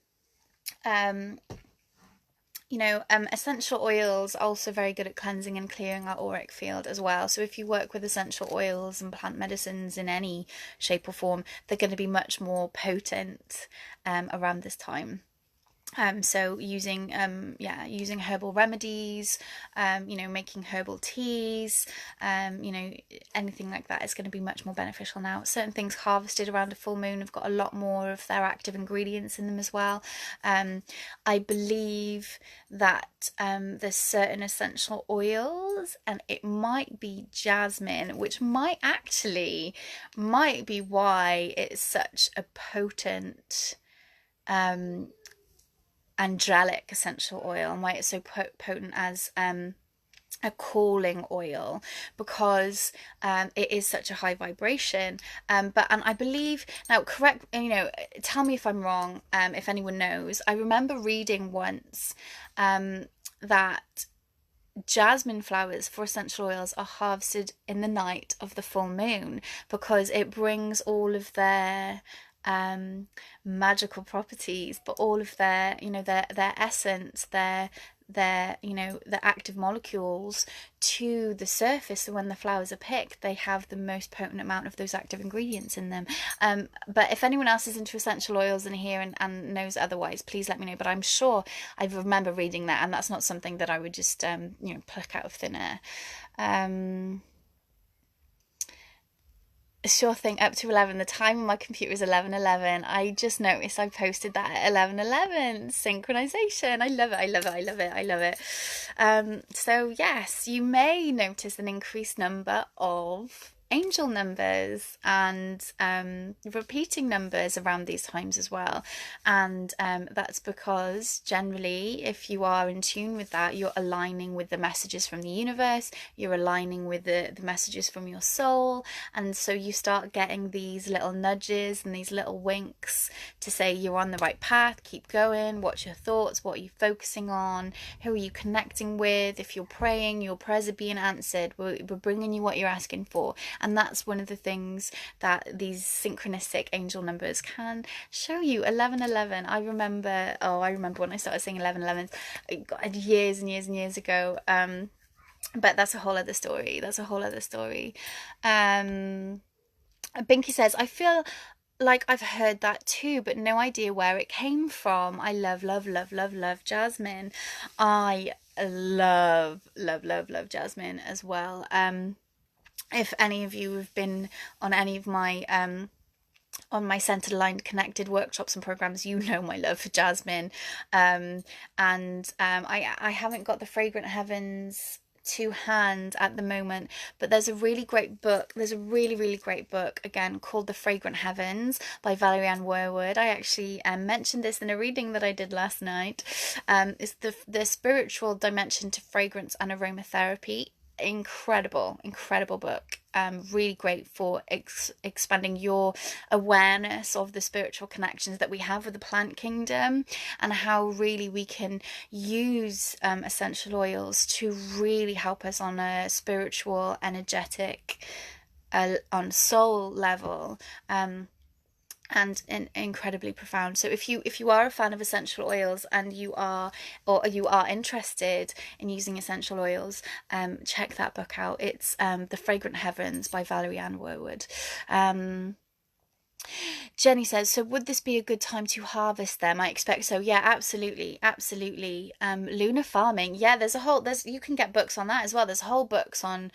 um, essential oils are also very good at cleansing and clearing our auric field as well. So if you work with essential oils and plant medicines in any shape or form, they're going to be much more potent around this time. So using herbal remedies, making herbal teas, anything like that is going to be much more beneficial now. Certain things harvested around a full moon have got a lot more of their active ingredients in them as well. I believe that there's certain essential oils, and it might be jasmine, which might be why it's such a potent angelic essential oil, and why it's so potent as a calling oil, because it is such a high vibration. And I believe, now correct, tell me if I'm wrong, if anyone knows. I remember reading once that jasmine flowers for essential oils are harvested in the night of the full moon, because it brings all of their magical properties, but all of their, their essence, the active molecules to the surface. So when the flowers are picked, they have the most potent amount of those active ingredients in them. But if anyone else is into essential oils in here and knows otherwise, please let me know. But I'm sure I remember reading that, and that's not something that I would just pluck out of thin air. Sure thing, up to 11. The time on my computer is 11:11. I just noticed I posted that at 11:11. Synchronization. I love it. I love it. I love it. I love it. So yes, you may notice an increased number of angel numbers and repeating numbers around these times as well. And that's because generally, if you are in tune with that, you're aligning with the messages from the universe, you're aligning with the messages from your soul. And so you start getting these little nudges and these little winks to say you're on the right path, keep going, what's your thoughts, what are you focusing on, who are you connecting with. If you're praying, your prayers are being answered, we're bringing you what you're asking for. And that's one of the things that these synchronistic angel numbers can show you. 11:11. I remember when I started saying 11:11 years and years and years ago. But that's a whole other story. Binky says, I feel like I've heard that too, but no idea where it came from. I love, love, love, love, love jasmine. I love, love, love, love jasmine as well. If any of you have been on any of my on my centered, aligned, connected workshops and programs, you know my love for jasmine. I haven't got the Fragrant Heavens to hand at the moment, but there's a really great book. There's a really, really great book again called The Fragrant Heavens by Valerie Ann Worwood. I actually mentioned this in a reading that I did last night. It's the spiritual dimension to fragrance and aromatherapy. Incredible book. Really great for expanding your awareness of the spiritual connections that we have with the plant kingdom, and how really we can use essential oils to really help us on a spiritual, energetic, on soul level. And incredibly profound. So if you are a fan of essential oils, and you are interested in using essential oils, check that book out. It's The Fragrant Heavens by Valerie Ann Worwood. Jenny says, so would this be a good time to harvest them? I expect so. Yeah, absolutely. Lunar farming. Yeah, you can get books on that as well. There's whole books on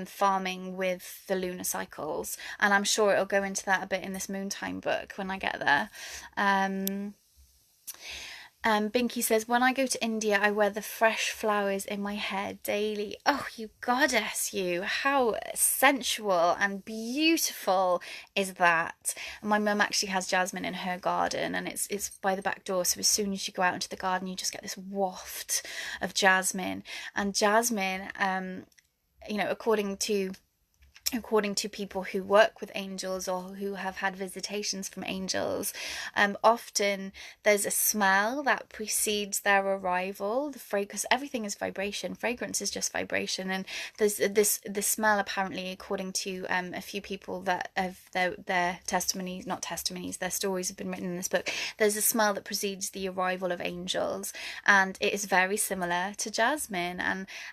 farming with the lunar cycles, and I'm sure it'll go into that a bit in this Moontime book when I get there. Binky says, when I go to India, I wear the fresh flowers in my hair daily. Oh, you goddess, you. How sensual and beautiful is that? My mum actually has jasmine in her garden, and it's by the back door. So as soon as you go out into the garden, you just get this waft of jasmine. And jasmine, according to people who work with angels or who have had visitations from angels, often there's a smell that precedes their arrival. Because everything is vibration, fragrance is just vibration, and there's this smell, apparently, according to a few people that have their testimonies, not testimonies, their stories have been written in this book. There's a smell that precedes the arrival of angels, and it is very similar to jasmine.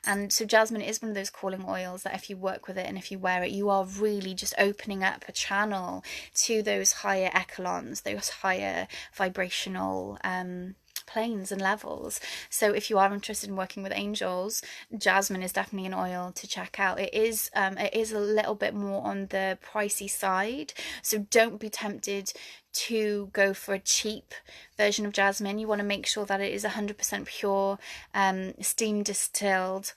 And so jasmine is one of those calling oils that if you work with it and if you wear it, you are really just opening up a channel to those higher echelons, those higher vibrational planes and levels. So if you are interested in working with angels, jasmine is definitely an oil to check out. It is a little bit more on the pricey side, so don't be tempted to go for a cheap version of jasmine. You want to make sure that it is 100% pure, steam distilled,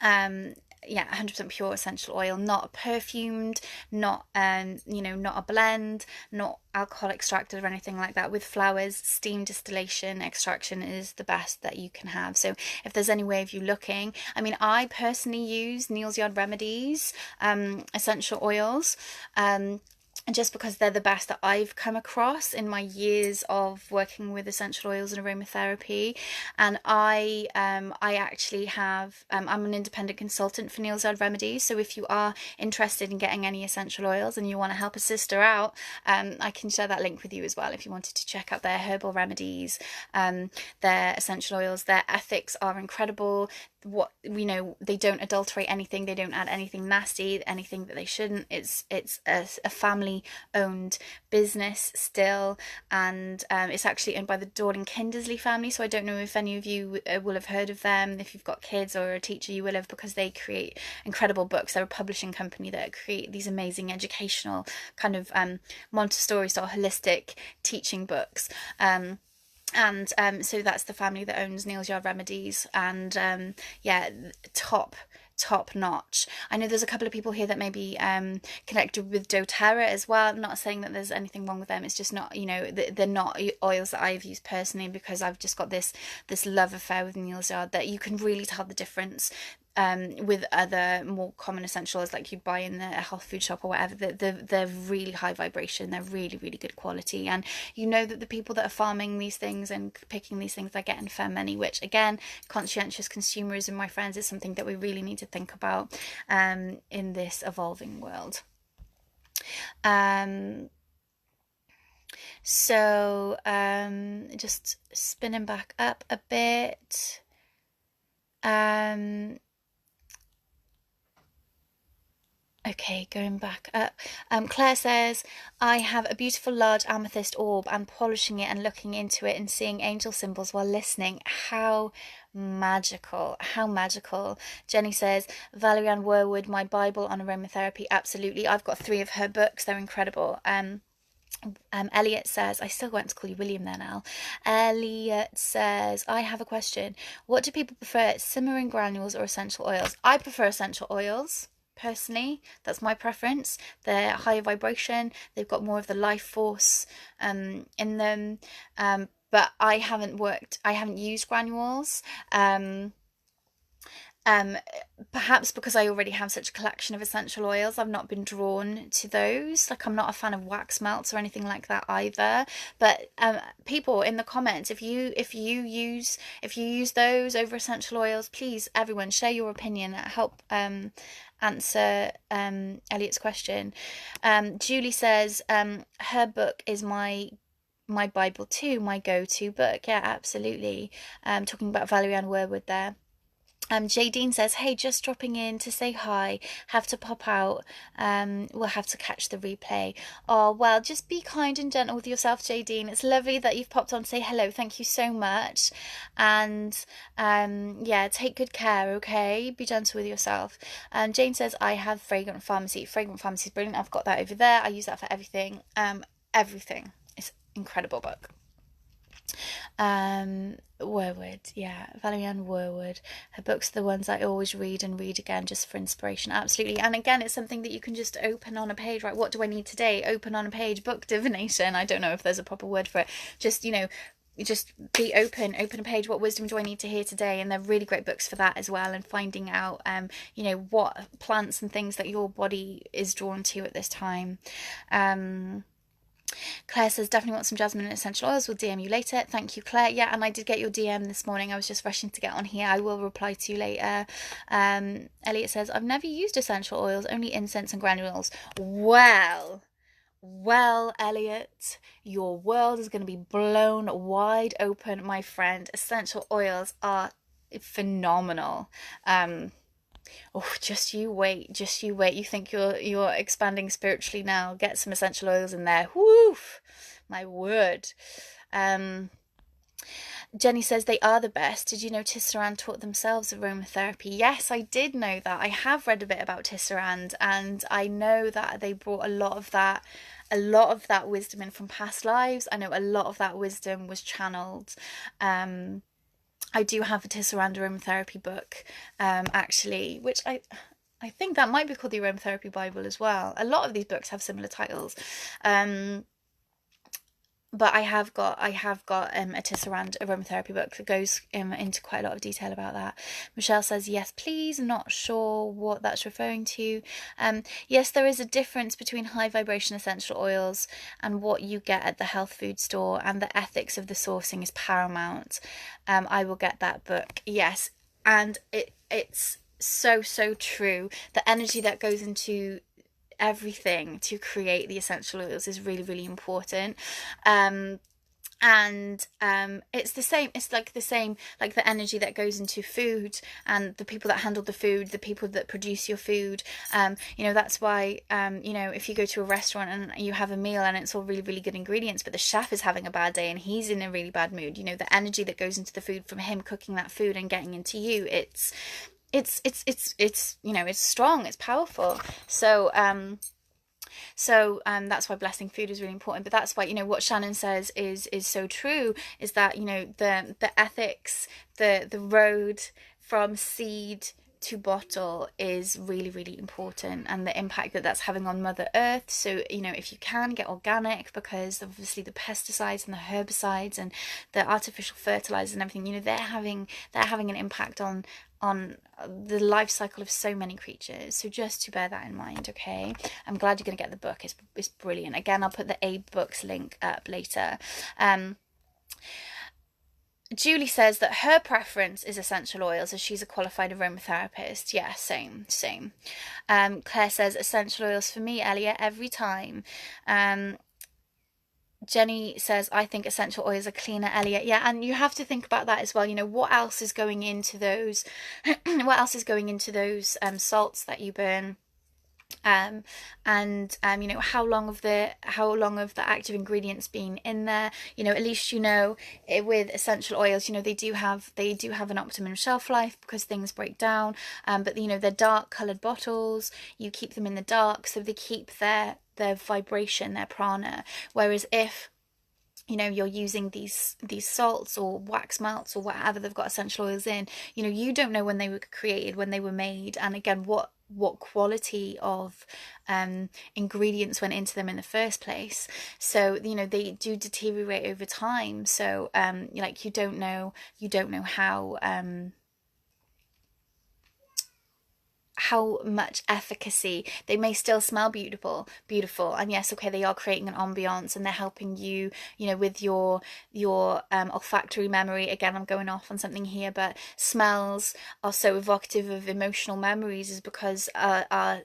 100% pure essential oil, not perfumed, not not a blend, not alcohol extracted or anything like that. With flowers, steam distillation extraction is the best that you can have. So if there's any way of you looking, I mean, I personally use Neal's Yard Remedies essential oils, just because they're the best that I've come across in my years of working with essential oils and aromatherapy. And I actually have, I'm an independent consultant for Neal's Yard Remedies. So if you are interested in getting any essential oils and you want to help a sister out, I can share that link with you as well if you wanted to check out their herbal remedies, their essential oils. Their ethics are incredible. They don't adulterate anything, they don't add anything nasty, anything that they shouldn't. It's a family owned business still, and it's actually owned by the Dawn and Kindersley family. So I don't know if any of you will have heard of them. If you've got kids or a teacher, you will have, because they create incredible books. They're a publishing company that create these amazing educational kind of Montessori style holistic teaching books. So that's the family that owns Neal's Yard Remedies, and top notch. I know there's a couple of people here that may be connected with doTERRA as well. I'm not saying that there's anything wrong with them, it's just not, they're not oils that I've used personally, because I've just got this love affair with Neal's Yard, that you can really tell the difference with other more common essentials like you'd buy in the health food shop or whatever. They're really high vibration, they're really, really good quality, and that the people that are farming these things and picking these things, they're getting fair money, which again, conscientious consumerism, my friends, is something that we really need to think about in this evolving world. Just spinning back up a bit. Okay, going back up. Claire says, I have a beautiful large amethyst orb and polishing it and looking into it and seeing angel symbols while listening. How magical. How magical. Jenny says, Valerie Ann Worwood, my Bible on aromatherapy. Absolutely. I've got 3 of her books. They're incredible. Elliot says, I still want to call you William there now. Elliot says, I have a question. What do people prefer, simmering granules or essential oils? I prefer essential oils. Personally, that's my preference. They're higher vibration. They've got more of the life force in them. But I haven't used granules. Um, Perhaps because I already have such a collection of essential oils, I've not been drawn to those. Like, I'm not a fan of wax melts or anything like that either. But people in the comments, if you use those over essential oils, please, everyone, share your opinion. Help answer Elliot's question. Julie says her book is my Bible too, my go-to book. Yeah, absolutely. Talking about Valerian Worwood there. Jay Dean says, hey, just dropping in to say hi. Have to pop out. We'll have to catch the replay. Oh, well, just be kind and gentle with yourself, Jay Dean. It's lovely that you've popped on to say hello. Thank you so much. And yeah, take good care, okay? Be gentle with yourself. Jane says, I have Fragrant Pharmacy. Fragrant Pharmacy is brilliant. I've got that over there. I use that for everything. Everything. It's an incredible book. Worwood, yeah, Valerian Worwood. Her books are the ones I always read and read again just for inspiration. Absolutely. And again, it's something that you can just open on a page, right? What do I need today? Open on a page, book divination. I don't know if there's a proper word for it. Just, just be open a page. What wisdom do I need to hear today? And they're really great books for that as well, and finding out what plants and things that your body is drawn to at this time. Claire says, definitely want some jasmine and essential oils. We'll DM you later. Thank you, Claire. Yeah, and I did get your DM this morning. I was just rushing to get on here. I will reply to you later. Elliot says, I've never used essential oils, only incense and granules. Well, Elliot, your world is going to be blown wide open, my friend. Essential oils are phenomenal. Oh, just you wait. You think you're expanding spiritually now. Get some essential oils in there. Woof! My word. Jenny says they are the best. Did you know Tisserand taught themselves aromatherapy? Yes, I did know that. I have read a bit about Tisserand, and I know that they brought a lot of that wisdom in from past lives. I know a lot of that wisdom was channeled. I do have a Tisserand aromatherapy book, actually, which I think that might be called the Aromatherapy Bible as well. A lot of these books have similar titles. But I have got a Tisserand aromatherapy book that goes into quite a lot of detail about that. Michelle says, yes, please. I'm not sure what that's referring to. Yes, there is a difference between high vibration essential oils and what you get at the health food store, and the ethics of the sourcing is paramount. I will get that book. Yes, and it's so true. The energy that goes into everything to create the essential oils is really important. It's the same, like the energy that goes into food, and the people that handle the food, the people that produce your food. That's why if you go to a restaurant and you have a meal and it's all really good ingredients, but the chef is having a bad day and he's in a really bad mood, the energy that goes into the food from him cooking that food and getting into you, it's strong, it's powerful. So that's why blessing food is really important. But that's why what Shannon says is so true, is that the ethics, the road from seed to bottle is really important, and the impact that that's having on Mother Earth. So if you can, get organic, because obviously the pesticides and the herbicides and the artificial fertilizers and everything, they're having an impact on the life cycle of so many creatures. So just to bear that in mind, okay? I'm glad you're going to get the book. It's brilliant. Again, I'll put the Abe Books link up later. Julie says that her preference is essential oils, as she's a qualified aromatherapist. Yeah, same. Claire says essential oils for me, Elliot, every time. Jenny says, I think essential oils are cleaner, Elliot. Yeah, and you have to think about that as well. What else is going into those salts that you burn? How long of the active ingredients been in there? At least with essential oils, they do have an optimum shelf life, because things break down. But they're dark coloured bottles. You keep them in the dark, so they keep their their vibration, their prana. Whereas if you're using these salts or wax melts or whatever they've got essential oils in, you don't know when they were created, when they were made, and again what quality of ingredients went into them in the first place. So they do deteriorate over time. So like you don't know how much efficacy. They may still smell beautiful, and yes, okay, they are creating an ambiance and they're helping you, with your olfactory memory. Again, I'm going off on something here, but smells are so evocative of emotional memories, is because our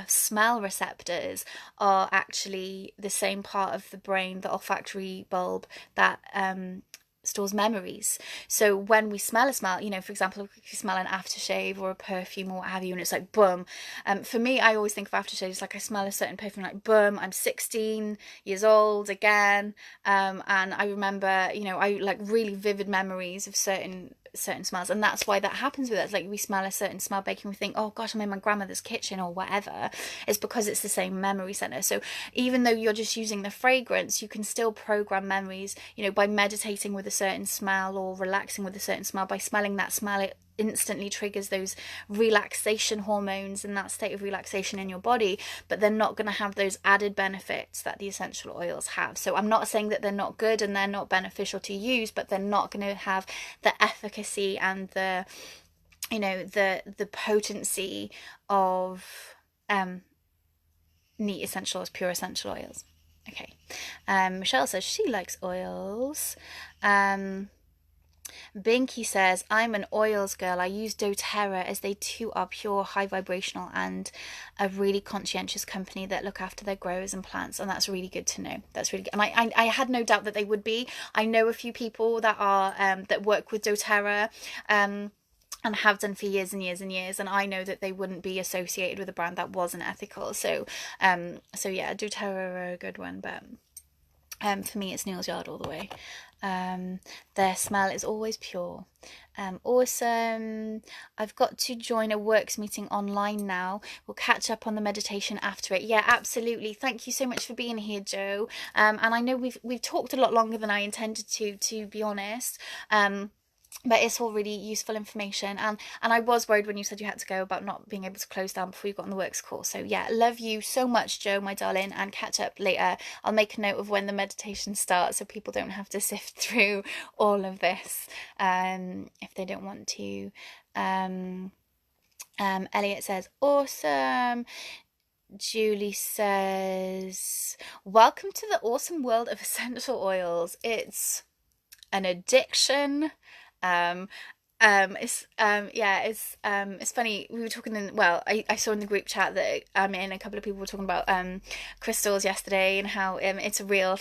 smell receptors are actually the same part of the brain, the olfactory bulb, that stores memories. So when we smell a smell, for example, if you smell an aftershave or a perfume or what have you, and it's like boom. For me, I always think of aftershaves like I smell a certain perfume, like boom, I'm 16 years old again. And I remember, I like really vivid memories of certain smells, and that's why that happens with us. Like we smell a certain smell baking, we think, oh gosh, I'm in my grandmother's kitchen or whatever. It's because it's the same memory center. So even though you're just using the fragrance, you can still program memories, by meditating with a certain smell or relaxing with a certain smell. By smelling that smell, it instantly triggers those relaxation hormones and that state of relaxation in your body, but they're not going to have those added benefits that the essential oils have. So I'm not saying that they're not good and they're not beneficial to use, but they're not going to have the efficacy and the the potency of neat essential oils, pure essential oils. Okay. Michelle says she likes oils. Binky says, I'm an oils girl. I use doTERRA as they too are pure, high vibrational, and a really conscientious company that look after their growers and plants. And that's really good to know. That's really good. And I had no doubt that they would be. I know a few people that are that work with doTERRA. And have done for years and years and years, and I know that they wouldn't be associated with a brand that wasn't ethical. So yeah, doTERRA are a good one, but for me it's Neal's Yard all the way. Their smell is always pure. Awesome. I've got to join a works meeting online now. We'll catch up on the meditation after it. Yeah, absolutely. Thank you so much for being here, Joe. And I know we've talked a lot longer than I intended to be honest. But it's all really useful information, and I was worried when you said you had to go about not being able to close down before you got on the works call. So yeah, love you so much, Joe, my darling, and catch up later. I'll make a note of when the meditation starts so people don't have to sift through all of this if they don't want to. Elliot says awesome. Julie says, welcome to the awesome world of essential oils. It's an addiction. It's funny, we were talking I saw in the group chat that I'm in, a couple of people were talking about crystals yesterday, and how it's a real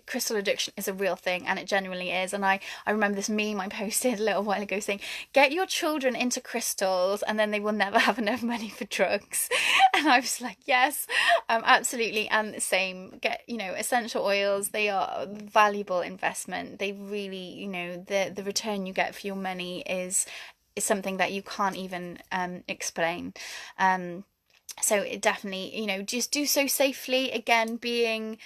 crystal addiction is a real thing, and it genuinely is. And I remember this meme I posted a little while ago saying, get your children into crystals and then they will never have enough money for drugs. And I was like, yes, absolutely. And the same, get essential oils, they are a valuable investment. They really, the return you get for your money is something that you can't even explain. So it definitely, just do so safely. Again, being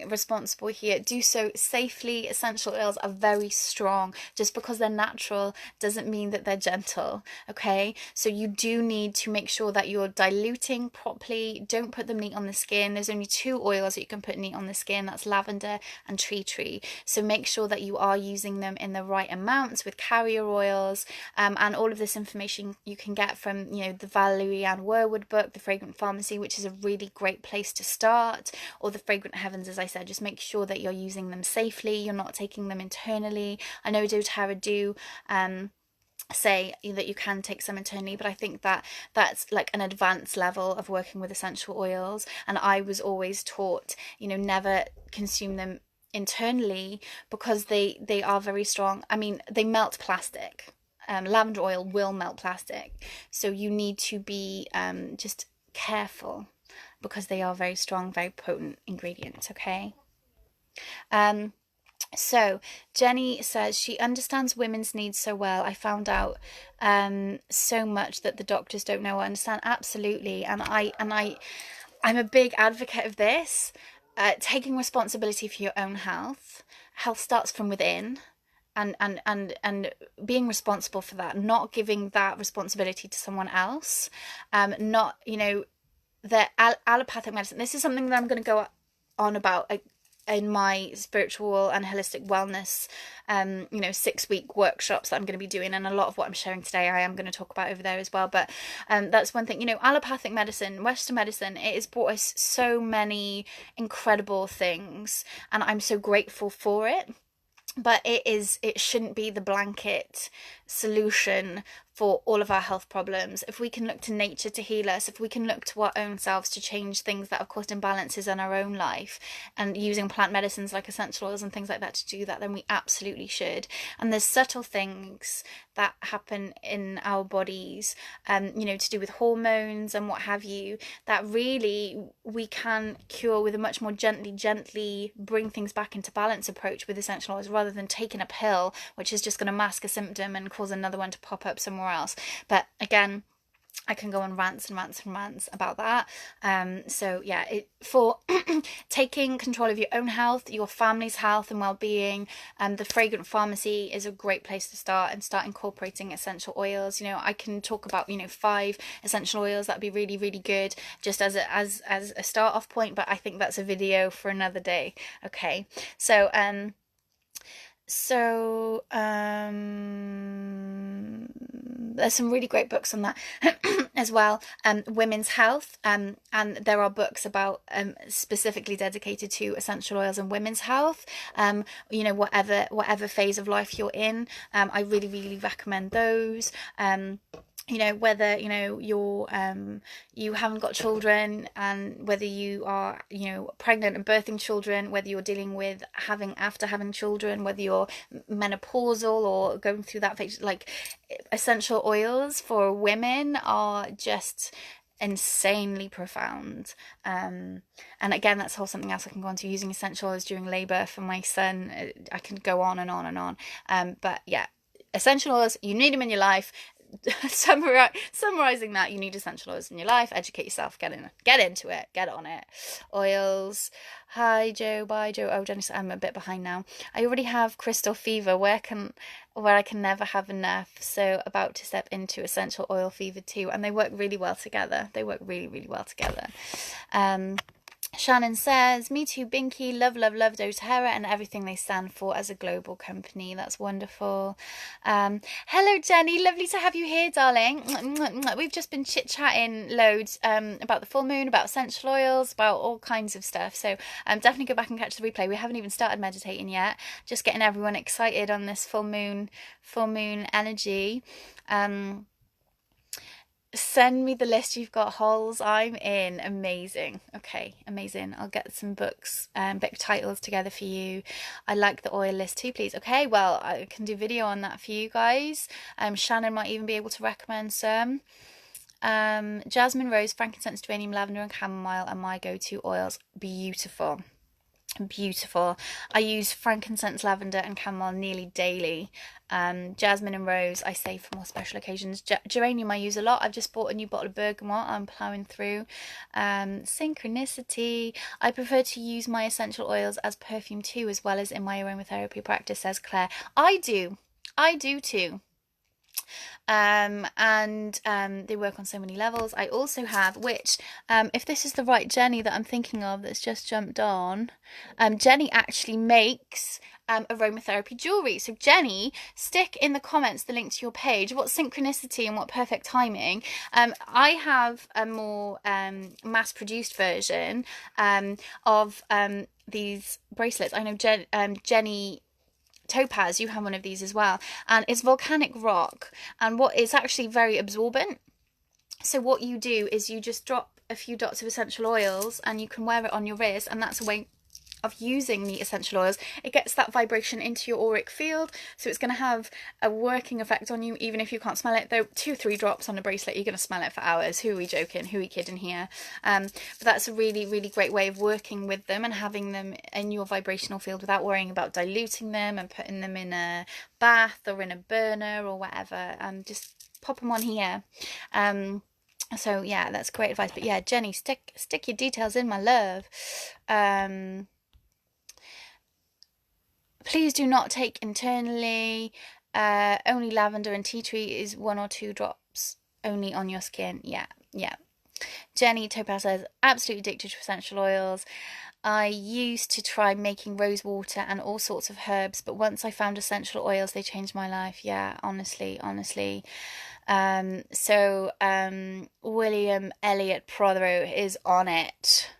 responsible here. Do so safely. Essential oils are very strong. Just because they're natural doesn't mean that they're gentle. Okay, so you do need to make sure that you're diluting properly. Don't put them neat on the skin. There's only 2 oils that you can put neat on the skin. That's lavender and tea tree. So make sure that you are using them in the right amounts with carrier oils. And all of this information you can get from the Valerie Ann Werwood book, The Fragrant Pharmacy, which is a really great place to start, or the Fragrant Heavens. As I said, just make sure that you're using them safely, you're not taking them internally. I know doTERRA do say that you can take some internally, but I think that that's like an advanced level of working with essential oils, and I was always taught never consume them internally because they are very strong. I mean, they melt plastic. Lavender oil will melt plastic, so you need to be just careful because they are very strong, very potent ingredients. Okay. So Jenny says she understands women's needs so well. I found out so much that the doctors don't know or understand. Absolutely. And I'm a big advocate of this. Taking responsibility for your own health. Health starts from within, and being responsible for that, not giving that responsibility to someone else. Not, the allopathic medicine. This is something that I'm going to go on about in my spiritual and holistic wellness 6-week workshops that I'm going to be doing, and a lot of what I'm sharing today I am going to talk about over there as well. But that's one thing. Allopathic medicine, Western medicine, it has brought us so many incredible things, and I'm so grateful for it. But it shouldn't be the blanket solution for all of our health problems. If we can look to nature to heal us, if we can look to our own selves to change things that have caused imbalances in our own life, and using plant medicines like essential oils and things like that to do that, then we absolutely should. And there's subtle things that happen in our bodies, to do with hormones and what have you, that really we can cure with a much more gently bring things back into balance approach with essential oils, rather than taking a pill which is just going to mask a symptom and cause another one to pop up somewhere else. But again, I can go on rants and rants and rants about that. For taking control of your own health, your family's health and well-being, the Fragrant Pharmacy is a great place to start, and start incorporating essential oils. I can talk about 5 essential oils that would be really, really good just as a start off point, but I think that's a video for another day. Okay, so there's some really great books on that as well. Women's health, and there are books about specifically dedicated to essential oils and women's health. Whatever phase of life you're in, I really, really recommend those. Whether you haven't got children, and whether you are pregnant and birthing children, whether you're dealing with after having children, whether you're menopausal or going through that phase, like, essential oils for women are just insanely profound. And again, that's all something else I can go on to, using essential oils during labor for my son. I can go on and on and on. But yeah, essential oils, you need them in your life. Summarizing that, you need essential oils in your life. Educate yourself, get into it, get on it. Oils. Hi Joe, bye Joe. Oh, Jenny, I'm a bit behind now. I already have crystal fever where I can never have enough, so about to step into essential oil fever too, and they work really well together. Shannon says, me too, Binky. Love doTERRA and everything they stand for as a global company. That's wonderful. Hello, Jenny. Lovely to have you here, darling. We've just been chit-chatting loads about the full moon, about essential oils, about all kinds of stuff. So definitely go back and catch the replay. We haven't even started meditating yet. Just getting everyone excited on this full moon energy. Send me the list you've got, Holes. I'm in. Amazing. Okay, amazing. I'll get some book titles together for you. I like the oil list too, please. Okay, well, I can do video on that for you guys. Shannon might even be able to recommend some. Jasmine, rose, frankincense, geranium, lavender and chamomile are my go-to oils. Beautiful. I use frankincense, lavender and chamomile nearly daily. Jasmine and rose I save for more special occasions. Geranium I use a lot. I've just bought a new bottle of bergamot I'm ploughing through. Synchronicity, I prefer to use my essential oils as perfume too, as well as in my aromatherapy practice, says Claire. I do too. They work on so many levels. I also have, which if this is the right Jenny that I'm thinking of that's just jumped on, Jenny actually makes aromatherapy jewelry. So Jenny, stick in the comments the link to your page. What synchronicity and what perfect timing. I have a more mass-produced version of these bracelets. I know Jenny Topaz, you have one of these as well, and it's volcanic rock, and it's actually very absorbent. So what you do is you just drop a few dots of essential oils and you can wear it on your wrist, and that's a way of using the essential oils. It gets that vibration into your auric field, so it's going to have a working effect on you even if you can't smell it. Though 2-3 drops on a bracelet, you're going to smell it for hours. Who are we joking? Who are we kidding here? But that's a really, really great way of working with them and having them in your vibrational field without worrying about diluting them and putting them in a bath or in a burner or whatever. Just pop them on here. So yeah, that's great advice. But yeah, Jenny, stick your details in, my love. Um, please do not take internally. Only lavender and tea tree is 1 or 2 drops only on your skin. Yeah, yeah. Jenny Topaz says, absolutely addicted to essential oils. I used to try making rose water and all sorts of herbs, but once I found essential oils, they changed my life. Yeah, honestly, honestly. William Elliot Prothero is on it.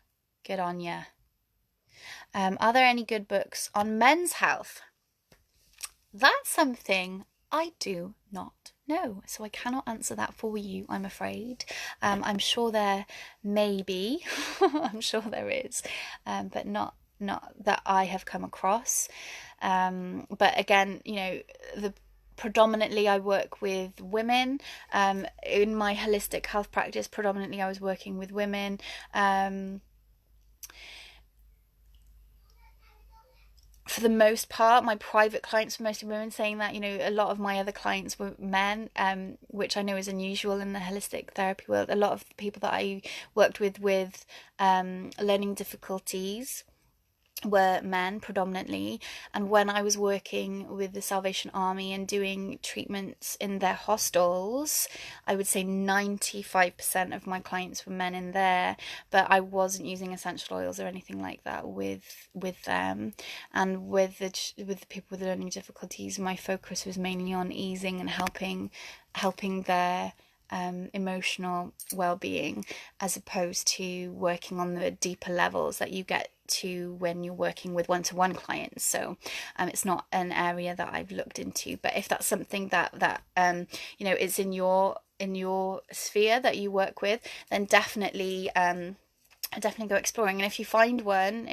Good on ya. Are there any good books on men's health? That's something I do not know, so I cannot answer that for you, I'm afraid. I'm sure there may be, I'm sure there is, but not that I have come across. But again, the predominantly I work with women. In my holistic health practice, predominantly I was working with women. For the most part, my private clients were mostly women, saying that, a lot of my other clients were men, which I know is unusual in the holistic therapy world. A lot of the people that I worked with learning difficulties were men predominantly. And when I was working with the Salvation Army and doing treatments in their hostels, I would say 95% of my clients were men in there, but I wasn't using essential oils or anything like that with them. And with the people with learning difficulties, my focus was mainly on easing and helping their emotional well-being, as opposed to working on the deeper levels that you get to when you're working with one-to-one clients. So it's not an area that I've looked into, but if that's something that is in your sphere that you work with, then definitely go exploring. And if you find one,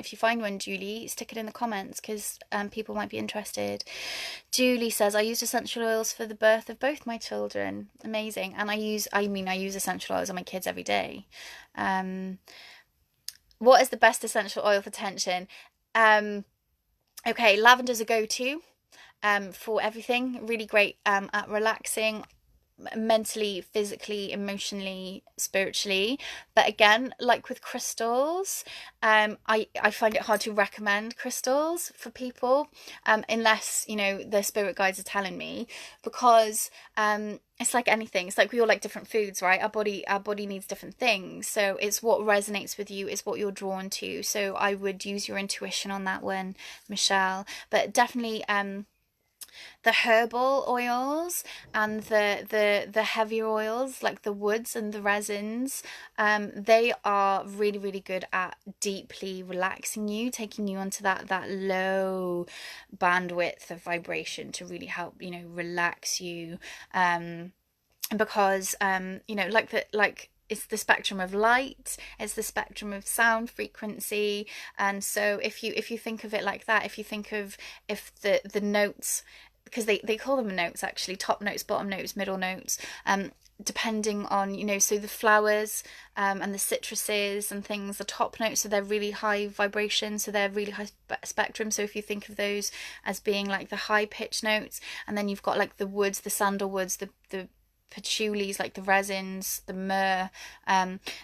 Julie, stick it in the comments, because people might be interested. Julie says, I used essential oils for the birth of both my children. Amazing. And I use essential oils on my kids every day. What is the best essential oil for tension? Okay, lavender's a go-to for everything. Really great at relaxing, mentally, physically, emotionally, spiritually. But again, like with crystals, I find it hard to recommend crystals for people, unless the spirit guides are telling me, because it's like anything. It's like we all like different foods, right? Our body needs different things, so it's what resonates with you is what you're drawn to. So I would use your intuition on that one, Michelle. But definitely the herbal oils and the heavier oils, like the woods and the resins, they are really, really good at deeply relaxing you, taking you onto that low bandwidth of vibration to really help relax you, because it's the spectrum of light, it's the spectrum of sound frequency. And so if you think of it like that, if you think of, if the notes, because they call them notes actually, top notes, bottom notes, middle notes, depending on, so the flowers and the citruses and things, the top notes, so they're really high vibration, so they're really high spectrum. So if you think of those as being like the high pitch notes, and then you've got like the woods, the sandalwoods, the patchoulis, like the resins, the myrrh,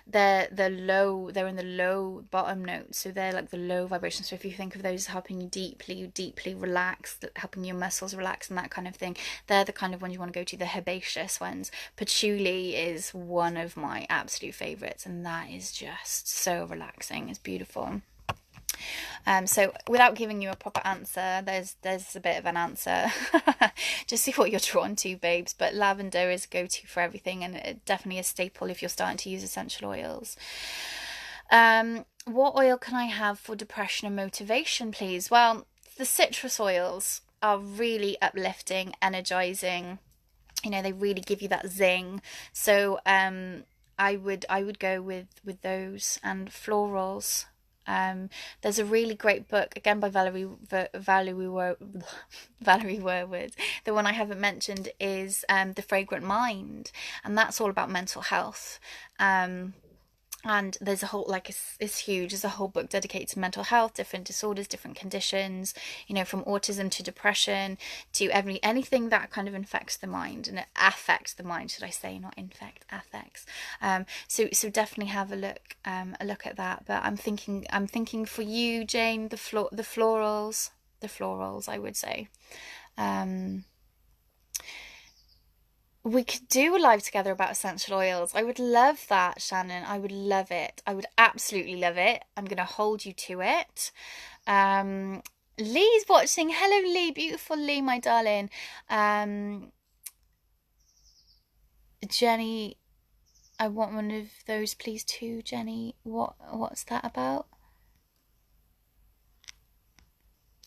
they're in the low bottom notes, so they're like the low vibration. So if you think of those helping you deeply relax, helping your muscles relax and that kind of thing, they're the kind of ones you want to go to, the herbaceous ones. Patchouli is one of my absolute favorites, and that is just so relaxing. It's beautiful. So without giving you a proper answer, there's a bit of an answer. Just see what you're drawn to, babes. But lavender is a go-to for everything, and definitely a staple if you're starting to use essential oils. What oil can I have for depression and motivation, please? Well, the citrus oils are really uplifting, energizing. They really give you that zing. So I would go with those and florals. There's a really great book, again by Valerie Warwood. The one I haven't mentioned is The Fragrant Mind, and that's all about mental health. And there's a whole, like, it's huge. There's a whole book dedicated to mental health, different disorders, different conditions, from autism to depression to anything that kind of infects the mind, and it affects the mind, should I say, not infect, affects. So definitely have a look at that. But I'm thinking for you, Jane, the florals, I would say. Um, we could do a live together about essential oils. I would love that, Shannon. I would love it. I would absolutely love it. I'm going to hold you to it. Um, Lee's watching. Hello, Lee. Beautiful Lee, my darling. Jenny, I want one of those, please, too, Jenny. What's that about?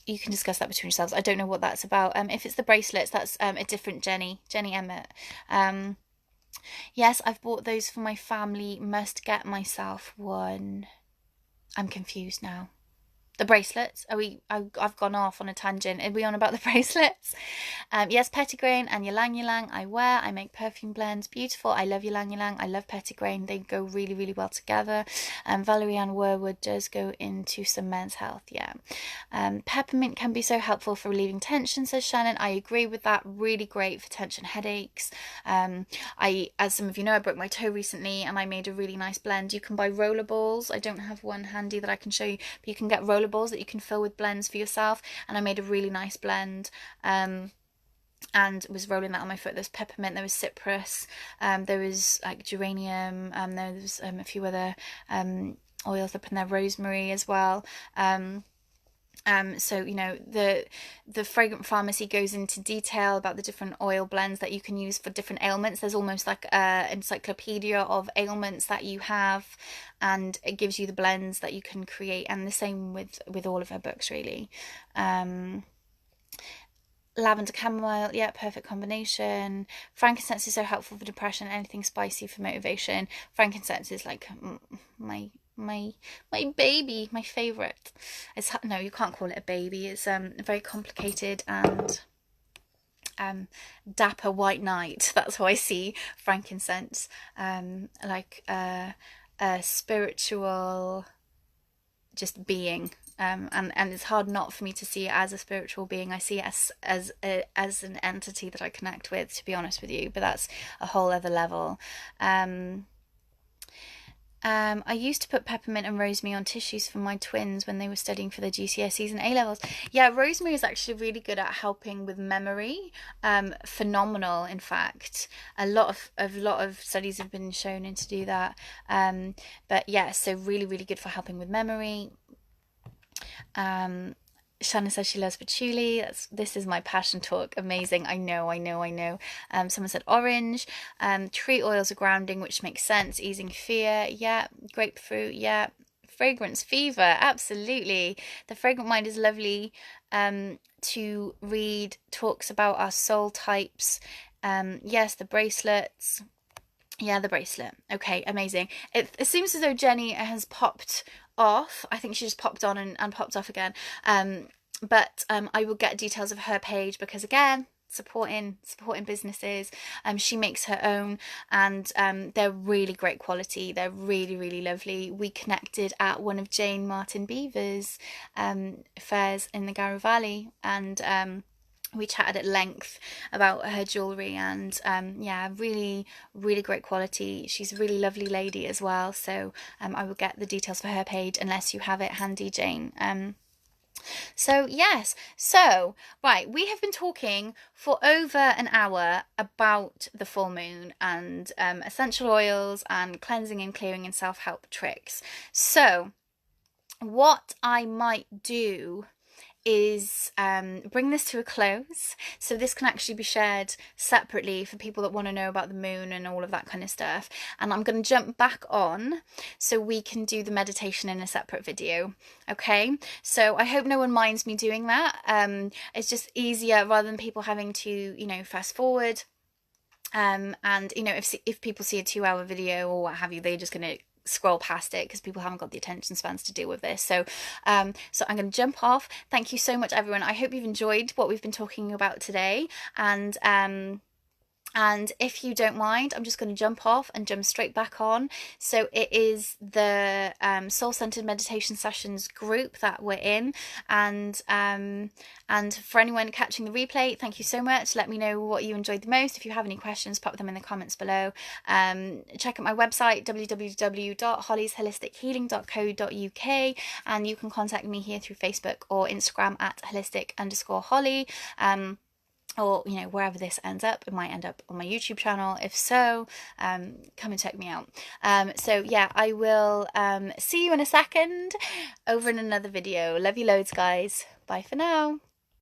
You can discuss that between yourselves. I don't know what that's about. If it's the bracelets, that's a different Jenny Emmett. Yes, I've bought those for my family. Must get myself one. I'm confused now. The bracelets. I've gone off on a tangent. Are we on about the bracelets? Yes, Petitgrain and Ylang Ylang I wear. I make perfume blends. Beautiful. I love Ylang Ylang. I love Petitgrain. They go really, really well together. Valerian Werwood does go into some men's health. Yeah. Peppermint can be so helpful for relieving tension, says Shannon. I agree with that. Really great for tension headaches. As some of you know, I broke my toe recently and I made a really nice blend. You can buy roller balls. I don't have one handy that I can show you, but you can get roller balls that you can fill with blends for yourself, and I made a really nice blend and was rolling that on my foot. There's peppermint, there was cypress, there was like geranium, there was a few other oils up in there, rosemary as well. So you know, the Fragrant Pharmacy goes into detail about the different oil blends that you can use for different ailments. There's almost like an encyclopedia of ailments that you have, and it gives you the blends that you can create. And the same with all of her books, really. Lavender chamomile, yeah, perfect combination. Frankincense is so helpful for depression. Anything spicy for motivation. Frankincense is like my baby, my favorite. It's no, you can't call it a baby. It's very complicated and dapper white knight. That's how I see frankincense. Like a spiritual just being. And it's hard not for me to see it as a spiritual being. I see it as an entity that I connect with, to be honest with you. But that's a whole other level. I used to put peppermint and rosemary on tissues for my twins when they were studying for their GCSEs and A levels. Yeah, rosemary is actually really good at helping with memory. Phenomenal, in fact. A lot of studies have been shown in to do that. But yeah, so really, really good for helping with memory. Shannon says she loves patchouli. This is my passion talk. Amazing. I know. Someone said orange. Tree oils are grounding, which makes sense. Easing fear. Yeah. Grapefruit. Yeah. Fragrance fever. Absolutely. The Fragrant Mind is lovely to read. Talks about our soul types. Yes, the bracelets. Yeah, the bracelet. Okay, amazing. It seems as though Jenny has popped off. I think she just popped on and popped off again. But I will get details of her page because, again, supporting businesses. She makes her own, and they're really great quality. They're really, really lovely. We connected at one of Jane Martin Beaver's fairs in the Garrow Valley, and we chatted at length about her jewellery, and yeah, really, really great quality. She's a really lovely lady as well, so I will get the details for her page unless you have it handy, Jane. So yes, so right, we have been talking for over an hour about the full moon and essential oils and cleansing and clearing and self-help tricks. So what I might do is bring this to a close, so this can actually be shared separately for people that want to know about the moon and all of that kind of stuff, and I'm going to jump back on so we can do the meditation in a separate video. Okay, so I hope no one minds me doing that. It's just easier rather than people having to, you know, fast forward, and you know, if people see a 2-hour video or what have you, they're just going to scroll past it because people haven't got the attention spans to deal with this. So I'm going to jump off. Thank you so much, everyone. I hope you've enjoyed what we've been talking about today, and And if you don't mind, I'm just going to jump off and jump straight back on. So it is the Soul Centered Meditation Sessions group that we're in, and for anyone catching the replay, thank you so much. Let me know what you enjoyed the most. If you have any questions, pop them in the comments below. Check out my website, www.hollysHolisticHealing.co.uk, and you can contact me here through Facebook or Instagram at holistic_Holly. Or, you know, wherever this ends up. It might end up on my YouTube channel. If so, come and check me out. So yeah, I will see you in a second over in another video. Love you loads, guys. Bye for now.